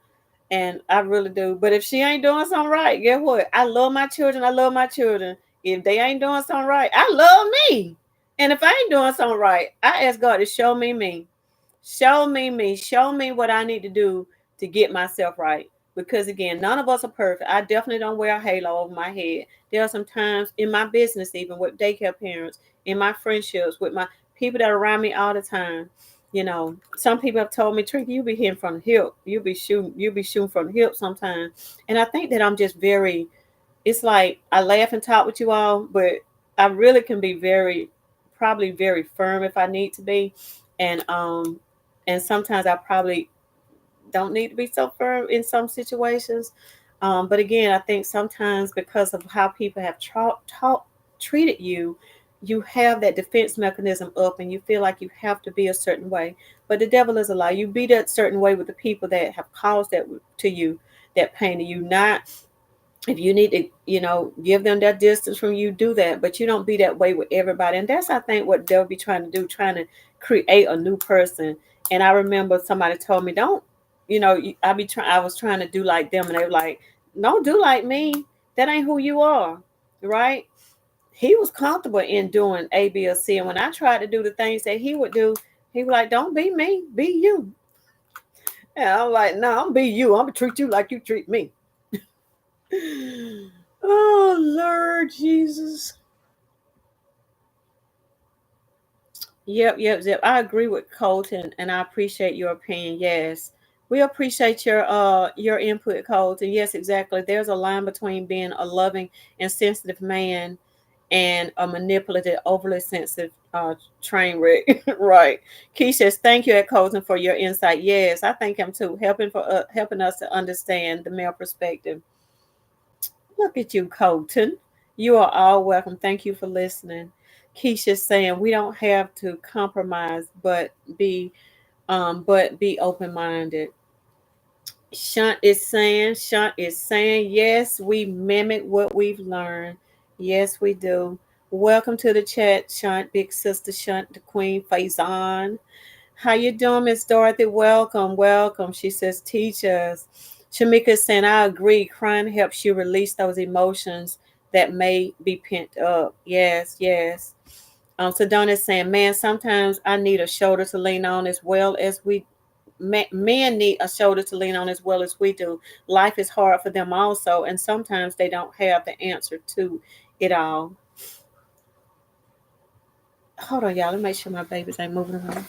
A: And I really do. But if she ain't doing something right, guess what? I love my children. I love my children. If they ain't doing something right, I love me. And if I ain't doing something right, I ask God to show me me. Show me me. Show me what I need to do to get myself right. Because again, none of us are perfect. I definitely don't wear a halo over my head. There are some times in my business, even with daycare parents, in my friendships, with my people that are around me all the time. Some people have told me, Tricky, you be hitting from the hip. You be shooting from the hip sometimes. And I think that I'm just very, it's like I laugh and talk with you all, but I really can be probably very firm if I need to be. And sometimes I probably don't need to be so firm in some situations. But again, I think sometimes because of how people have treated you, you have that defense mechanism up and you feel like you have to be a certain way. But the devil is a lie. You be that certain way with the people that have caused that to you, that pain to you. Not if you need to, give them that distance from you, do that. But you don't be that way with everybody. And that's, I think, what they'll be trying to do, trying to create a new person. And I remember somebody told me, don't, I was trying to do like them. And they were like, don't do like me. That ain't who you are. Right. He was comfortable in doing A, B, or C. And when I tried to do the things that he would do, he was like, don't be me, be you. And I'm like, no, I'm be you. I'm gonna treat you like you treat me. Oh, Lord Jesus. Yep. I agree with Colton and I appreciate your opinion. Yes. We appreciate your input, Colton. Yes, exactly. There's a line between being a loving and sensitive man and a manipulative, overly sensitive train wreck. Right. Key says, thank you, Ed Colton, for your insight. Yes, I thank him too, helping us to understand the male perspective. Look at you, Colton. You are all welcome. Thank you for listening. Keisha's saying we don't have to compromise, but be open minded. Shunt is saying, yes, we mimic what we've learned. Yes, we do. Welcome to the chat, Shunt, big sister Shunt, the Queen Faison. How you doing, Miss Dorothy? Welcome. She says, teach us. Shamika saying, I agree. Crying helps you release those emotions that may be pent up. Yes. Sedona is saying, man, sometimes I need a shoulder to lean on as well as men need a shoulder to lean on as well as we do. Life is hard for them also, and sometimes they don't have the answer to it all. Hold on, y'all. Let me make sure my babies ain't moving around.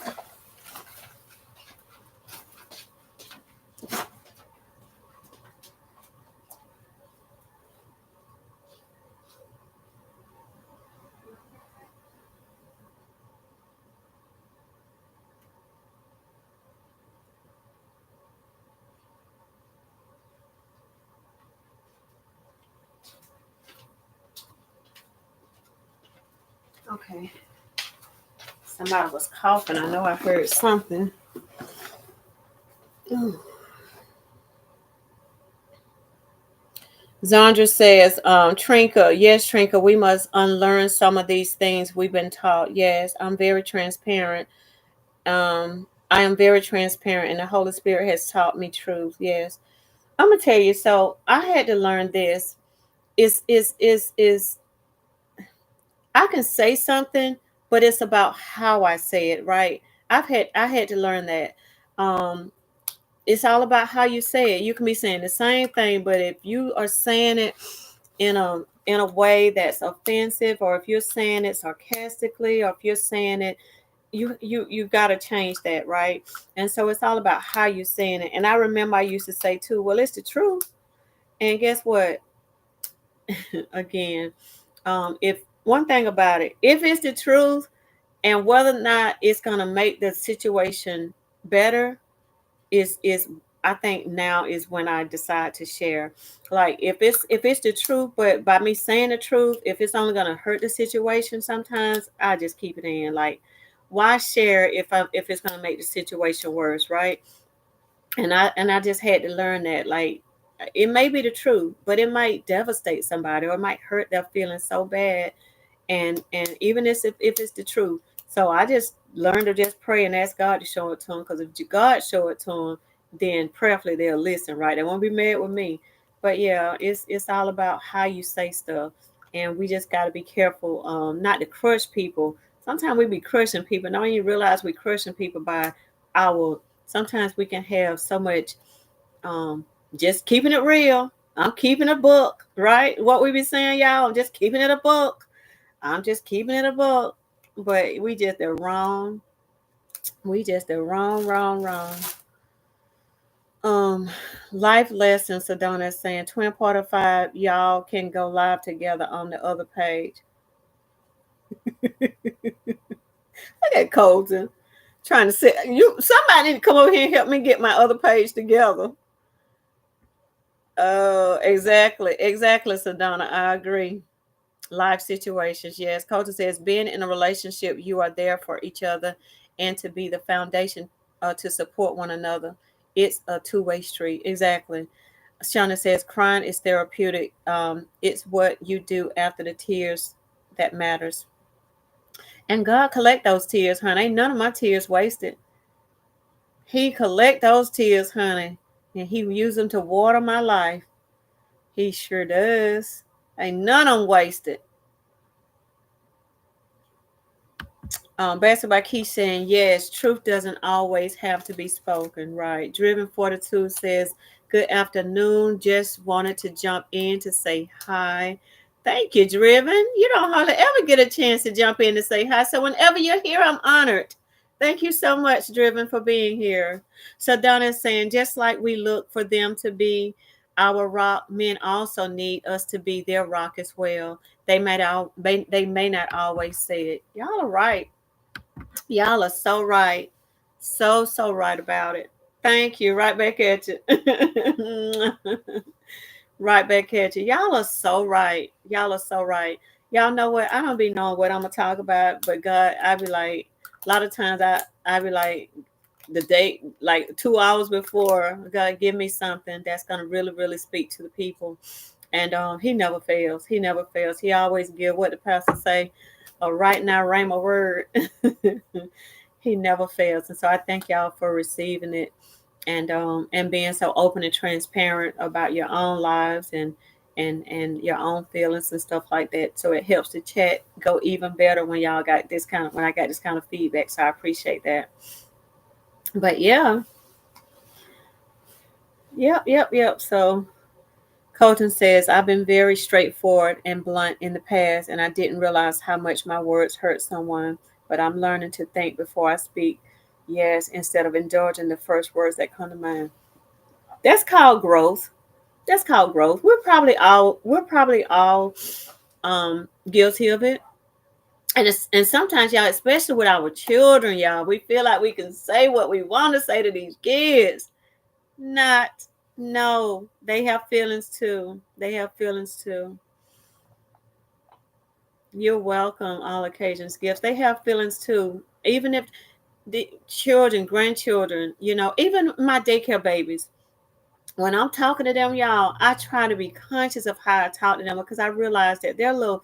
A: Okay. Somebody was coughing. I know I heard something. Ooh. Zandra says, Trinka, yes, Trinka, we must unlearn some of these things we've been taught. Yes, I'm very transparent. I am very transparent, and the Holy Spirit has taught me truth. Yes, I'm gonna tell you. So I had to learn this. Is I can say something, but it's about how I say it. Right? I had to learn that. Um, it's all about how you say it. You can be saying the same thing, but if you are saying it in a way that's offensive, or if you're saying it sarcastically, or if you're saying it, you got to change that, right? And so it's all about how you're saying it. And I remember I used to say too, well, it's the truth. And guess what? Again, if one thing about it, if it's the truth, and whether or not it's gonna make the situation better, is I think now is when I decide to share. Like if it's the truth, but by me saying the truth, if it's only gonna hurt the situation, sometimes I just keep it in. Like, why share if it's gonna make the situation worse, right? And I just had to learn that. Like, it may be the truth, but it might devastate somebody or it might hurt their feelings so bad. And even if it's the truth. So I just learn to just pray and ask God to show it to them. Because if God show it to them, then prayerfully they'll listen, right? They won't be mad with me. But yeah, it's all about how you say stuff, and we just got to be careful, not to crush people. Sometimes we be crushing people. Don't even realize we crushing people by our. Sometimes we can have so much, um, just keeping it real. I'm keeping a book, right? What we be saying, y'all. I'm just keeping it a book. I'm just keeping it a book. But we just the wrong. We just the wrong. Um, life lessons. Sedona is saying twin part of 5. Y'all can go live together on the other page. Look at Colton trying to sit. Somebody need to come over here and help me get my other page together. Exactly, Sedona. I agree. Life situations, yes. Colton says being in a relationship, you are there for each other, and to be the foundation to support one another. It's a two-way street. Exactly. Shauna says crying is therapeutic. It's what you do after the tears that matters. And God collect those tears, honey. Ain't none of my tears wasted. He collect those tears, honey, and he use them to water my life. He sure does. Ain't none of them wasted. Basketball keeps saying, yes, truth doesn't always have to be spoken, right? Driven 42 says, good afternoon. Just wanted to jump in to say hi. Thank you, Driven. You don't hardly ever get a chance to jump in to say hi. So whenever you're here, I'm honored. Thank you so much, Driven, for being here. So Donna is saying, just like we look for them to be our rock, men also need us to be their rock as well. They may not always say it. Y'all are right. Y'all are so right. So right about it. Thank you. Right back at you. Right back at you. Y'all are so right. Y'all are so right. Y'all know what? I don't be knowing what I'm gonna talk about, but God, I be like, a lot of times I be like the date, like 2 hours before, God give me something that's gonna really speak to the people. And he never fails. He never fails. He always give what the pastor say, a right now rhema word. He never fails. And so I thank y'all for receiving it, and being so open and transparent about your own lives, and your own feelings and stuff like that. So it helps the chat go even better when y'all got this kind of when I got this kind of feedback. So I appreciate that. But yeah. Yep. So Colton says, I've been very straightforward and blunt in the past, and I didn't realize how much my words hurt someone, but I'm learning to think before I speak. Yes, instead of indulging the first words that come to mind. That's called growth. That's called growth. We're probably all guilty of it. And sometimes, y'all, especially with our children, y'all, we feel like we can say what we want to say to these kids. Not. No, they have feelings too. They have feelings too. You're welcome. All occasions, gifts. They have feelings too. Even if the children, grandchildren, even my daycare babies, when I'm talking to them, y'all, I try to be conscious of how I talk to them, because I realize that their little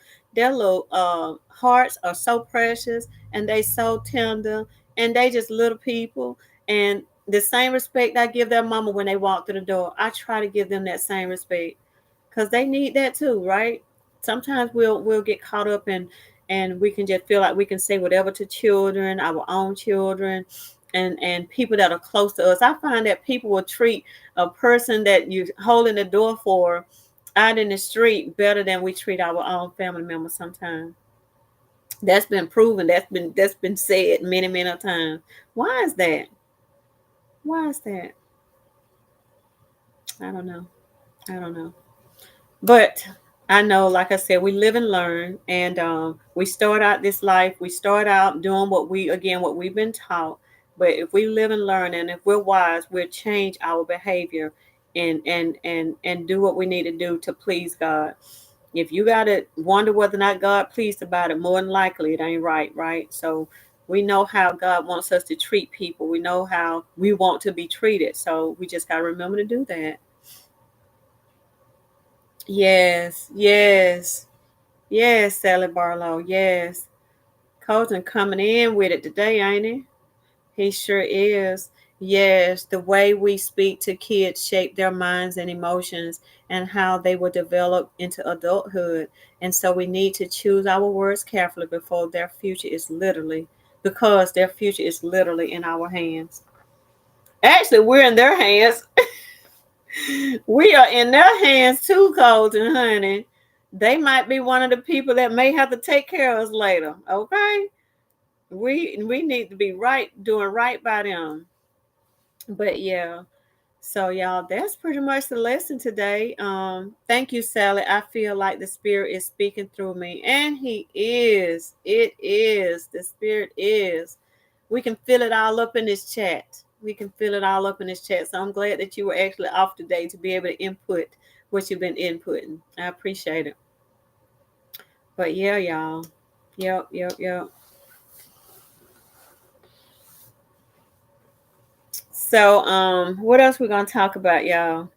A: hearts are so precious, and they so tender, and they just little people. And the same respect I give their mama when they walk through the door, I try to give them that same respect, because they need that too, right? Sometimes we'll get caught up in, and we can just feel like we can say whatever to children, our own children, and people that are close to us. I find that people will treat a person that you holding the door for out in the street better than we treat our own family members sometimes. That's been proven. That's been said many times. Why is that? Why is that? I don't know. I don't know. But I know, like I said, we live and learn, and we start out this life. We start out doing what we've been taught. But if we live and learn, and if we're wise, we'll change our behavior, and do what we need to do to please God. If you gotta wonder whether or not God pleased about it, more than likely it ain't right, right? So we know how God wants us to treat people. We know how we want to be treated. So we just gotta remember to do that. Yes, Sally Barlow. Yes. Colton coming in with it today, ain't he? He sure is. Yes, the way we speak to kids shape their minds and emotions and how they will develop into adulthood. And so we need to choose our words carefully before their future is literally, because their future is literally in our hands. Actually, we're in their hands. We are in their hands too, Colton, honey. They might be one of the people that may have to take care of us later. Okay? We need to be right, doing right by them. But yeah. So y'all, that's pretty much the lesson today. Thank you, Sally. I feel like the spirit is speaking through me. And he is. It is. The spirit is. We can feel it all up in this chat. We can feel it all up in this chat. So I'm glad that you were actually off today to be able to input what you've been inputting. I appreciate it. But yeah, y'all. Yep. So what else we gonna talk about, y'all?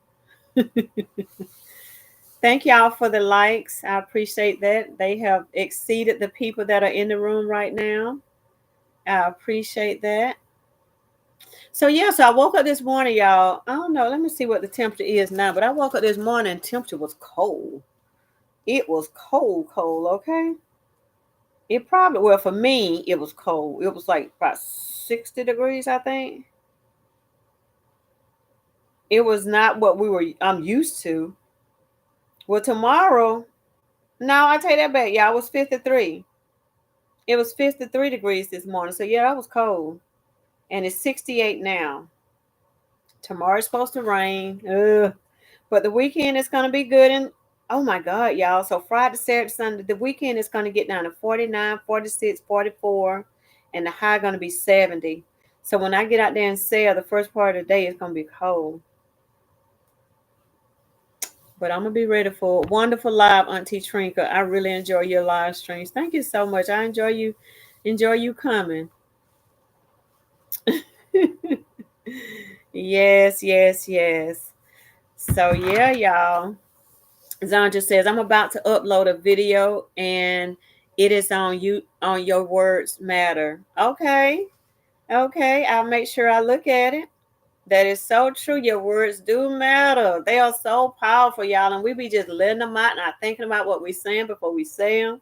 A: Thank y'all for the likes. I appreciate that. They have exceeded the people that are in the room right now. I appreciate that. So yeah, so I woke up this morning, y'all. I don't know. Let me see what the temperature is now. But I woke up this morning and temperature was cold. It was cold, okay? It probably, well, for me, it was cold. It was like about 60 degrees, I think. It was not what I'm used to. Well, tomorrow, no, I take that back, y'all. It was 53. It was 53 degrees this morning. So yeah, that was cold. And it's 68 now. Tomorrow's supposed to rain. Ugh. But the weekend is gonna be good, and oh my god, y'all. So Friday, Saturday, Sunday, the weekend is gonna get down to 49, 46, 44, and the high gonna be 70. So when I get out there and sail, the first part of the day is gonna be cold. But I'm gonna be ready for it. Wonderful live, Auntie Trinka. I really enjoy your live streams. Thank you so much. I enjoy you coming. Yes. So yeah, y'all. Zandra says I'm about to upload a video and it is on you on Your Words Matter. Okay. I'll make sure I look at it. That is so true. Your words do matter. They are so powerful, y'all. And we be just letting them out, not thinking about what we saying before we say them.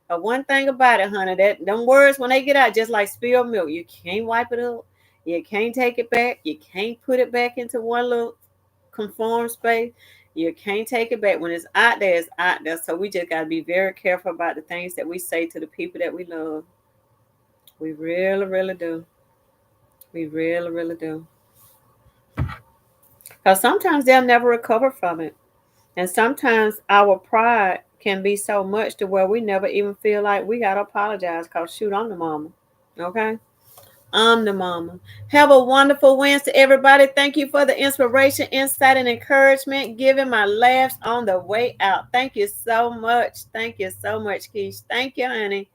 A: But one thing about it, honey, that them words when they get out, just like spilled milk, you can't wipe it up. You can't take it back. You can't put it back into one little conform space. You can't take it back. When it's out there, it's out there. So we just gotta be very careful about the things that we say to the people that we love. We really do. We really do. Because sometimes they'll never recover from it. And sometimes our pride can be so much to where we never even feel like we gotta apologize. Cause shoot, I'm the mama. Okay? I'm the mama. Have a wonderful Wednesday, everybody. Thank you for the inspiration, insight, and encouragement. Giving my laughs on the way out. Thank you so much. Thank you so much, Keish. Thank you, honey.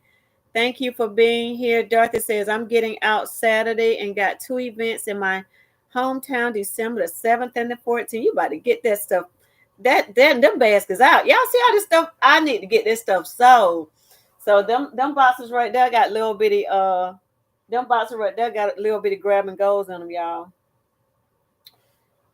A: Thank you for being here. Dorothy says, I'm getting out Saturday and got 2 events in my hometown, December the 7th and the 14th. You about to get that stuff. Them baskets out. Y'all see all this stuff? I need to get this stuff sold. So them boxes right there got little bitty them boxes right there got a little bitty grab and goes in them, y'all.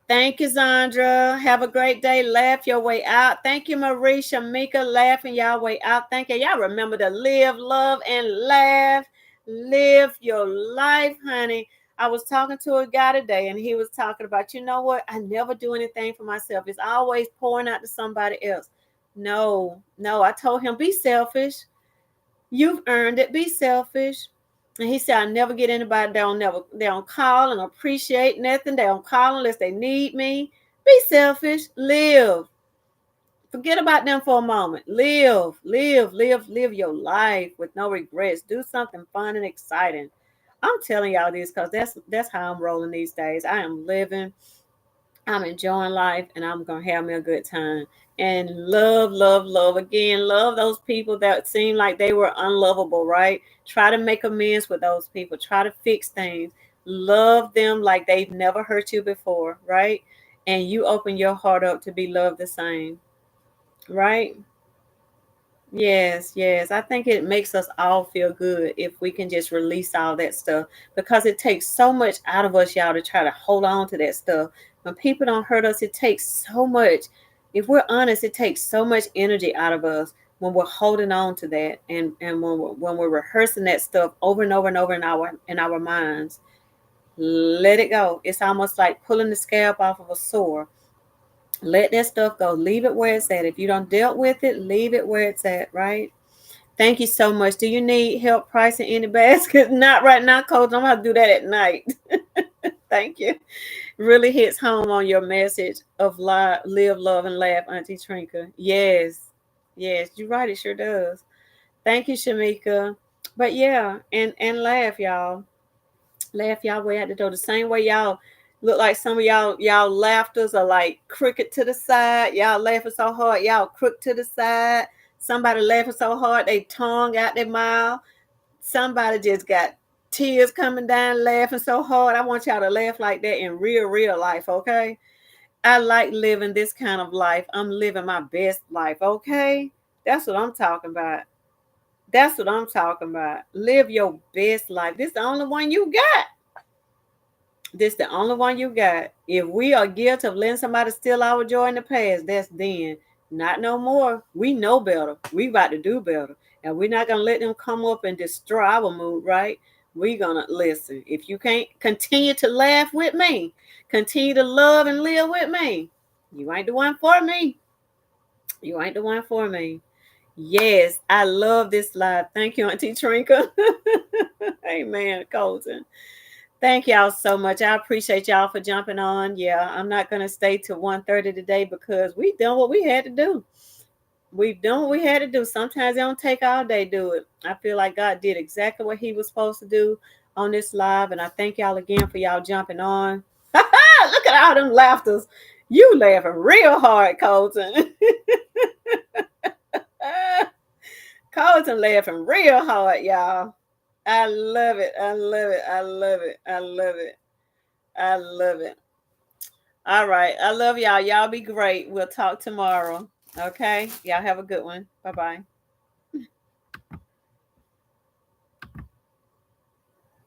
A: Thank you, Zandra. Have a great day. Laugh your way out. Thank you, Marisha, Mika, laughing y'all way out. Thank you. Y'all remember to live, love, and laugh. Live your life, honey. I was talking to a guy today, and he was talking about, you know what? I never do anything for myself. It's always pouring out to somebody else. No. I told him, be selfish. You've earned it. Be selfish. And he said, I never get anybody. They don't call and appreciate nothing. They don't call unless they need me. Be selfish. Live. Forget about them for a moment. Live your life with no regrets. Do something fun and exciting. I'm telling y'all this because that's how I'm rolling these days. I am living. I'm enjoying life and I'm going to have me a good time. And love again. Love those people that seem like they were unlovable, right? Try to make amends with those people. Try to fix things. Love them like they've never hurt you before, right? And you open your heart up to be loved the same, right? Yes, yes. I think it makes us all feel good if we can just release all that stuff because it takes so much out of us, y'all, to try to hold on to that stuff. When people don't hurt us, it takes so much. If we're honest, it takes so much energy out of us when we're holding on to that and when we're rehearsing that stuff over and over and over in our minds. Let it go. It's almost like pulling the scab off of a sore. Let that stuff go. Leave it where it's at. If you don't dealt with it, leave it where it's at, right? Thank you so much. Do you need help pricing any baskets? Not right now, Coach. I'm gonna do that at night. Thank you. Really hits home on your message of live, love, and laugh, Auntie Trinka. Yes, yes, you're right. It sure does. Thank you, Shamika. But yeah, and laugh, y'all. Laugh y'all way out the door. The same way y'all look like some of y'all laughters are like crooked to the side. Y'all laughing so hard, y'all crook to the side. Somebody laughing so hard, they tongue out their mouth. Somebody just got tears coming down laughing so hard. I want y'all to laugh like that in real life, okay? I like living this kind of life. I'm living my best life, okay? That's what I'm talking about. That's what I'm talking about. Live your best life. This is the only one you got. This the only one you got. If we are guilty of letting somebody steal our joy in the past, that's then. Not no more. We know better. We about to do better. And we're not gonna let them come up and destroy our mood, right? We gonna listen. If you can't continue to laugh with me, continue to love and live with me, you ain't the one for me. You ain't the one for me. Yes, I love this live. Thank you, Auntie Trinka. Amen, Colton. Thank y'all so much. I appreciate y'all for jumping on. Yeah, I'm not gonna stay till 1:30 today because we done what we had to do. We've done what we had to do. Sometimes it don't take all day to do it. I feel like God did exactly what He was supposed to do on this live, and I thank y'all again for y'all jumping on. Look at all them laughters. You laughing real hard, Colton. Colton laughing real hard, y'all. I love it. I love it. I love it. I love it. I love it. All right. I love y'all. Y'all be great. We'll talk tomorrow. Okay. Y'all have a good one. Bye bye.